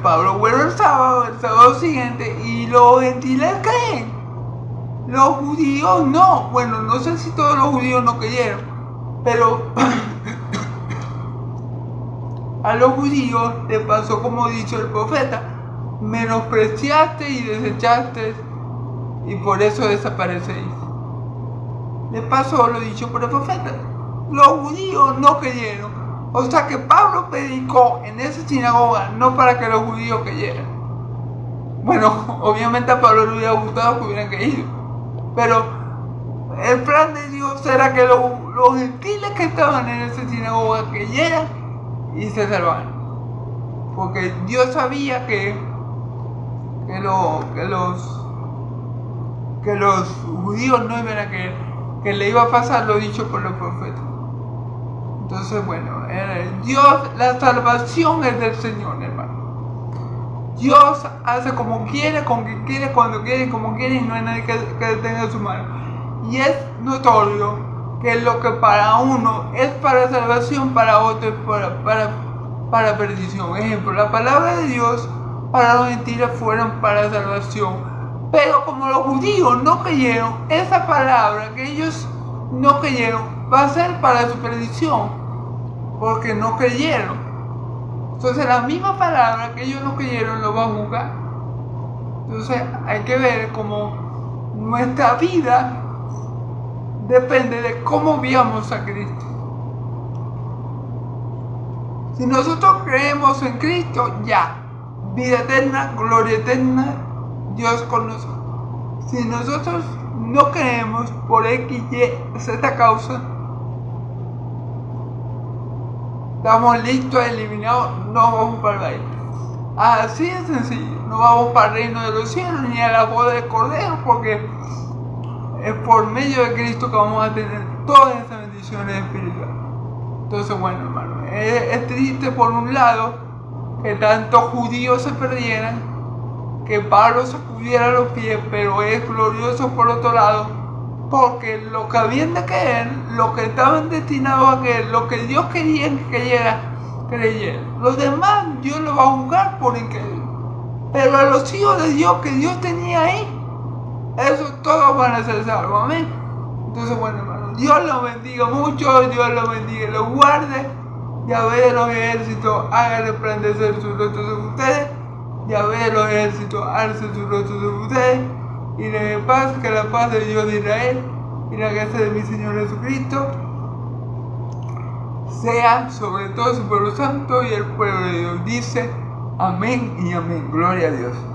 Pablo vuelve el sábado siguiente, y los gentiles creen. Los judíos no. Bueno, no sé si todos los judíos no creyeron, pero a los judíos les pasó como dicho el profeta: menospreciaste y desechaste, y por eso desapareceis. Les pasó lo dicho por el profeta. Los judíos no creyeron. O sea que Pablo predicó en esa sinagoga no para que los judíos creyeran. Bueno, obviamente a Pablo le hubiera gustado que hubieran creído, pero el plan de Dios era que los gentiles que estaban en esa sinagoga creyeran y se salvaran. Porque Dios sabía que los judíos no iban a creer, que le iba a pasar lo dicho por los profetas. Entonces, bueno, Dios, la salvación es del Señor, hermano. Dios hace como quiere, con quien quiere, cuando quiere y como quiere, y no hay nadie que detenga su mano. Y es notorio que lo que para uno es para salvación, para otro es para perdición. Ejemplo, la palabra de Dios para los gentiles fueron para salvación. Pero como los judíos no creyeron, esa palabra que ellos no creyeron va a ser para su perdición, porque no creyeron. Entonces la misma palabra que ellos no creyeron lo va a juzgar. Entonces hay que ver cómo nuestra vida depende de cómo veamos a Cristo. Si nosotros creemos en Cristo, ya, vida eterna, gloria eterna, Dios con nosotros. Si nosotros no creemos por X, Y, Z causa, estamos listos a eliminados, no vamos para el baile. Así de sencillo, no vamos para el reino de los cielos ni a la boda del Cordero, porque es por medio de Cristo que vamos a tener todas esas bendiciones espirituales. Entonces, bueno, hermano, es triste por un lado que tantos judíos se perdieran, que Pablo se pudiera los pies, pero es glorioso por otro lado, porque lo que habían de creer, lo que estaban destinados a creer, lo que Dios quería que creyeran. Los demás Dios los va a juzgar por increíble, pero a los hijos de Dios que Dios tenía ahí, esos todos van a ser salvos. Amén. Entonces, bueno, hermano, Dios los bendiga mucho, Dios los bendiga y los guarde. Yahvé de los ejércitos haga resplandecer su rostro sobre ustedes. Yahvé de los ejércitos alce su rostro sobre ustedes y les dé paz, que la paz de Dios de Israel y la gracia de mi Señor Jesucristo sea sobre todo su pueblo santo y el pueblo de Dios. Dice: Amén y amén. Gloria a Dios.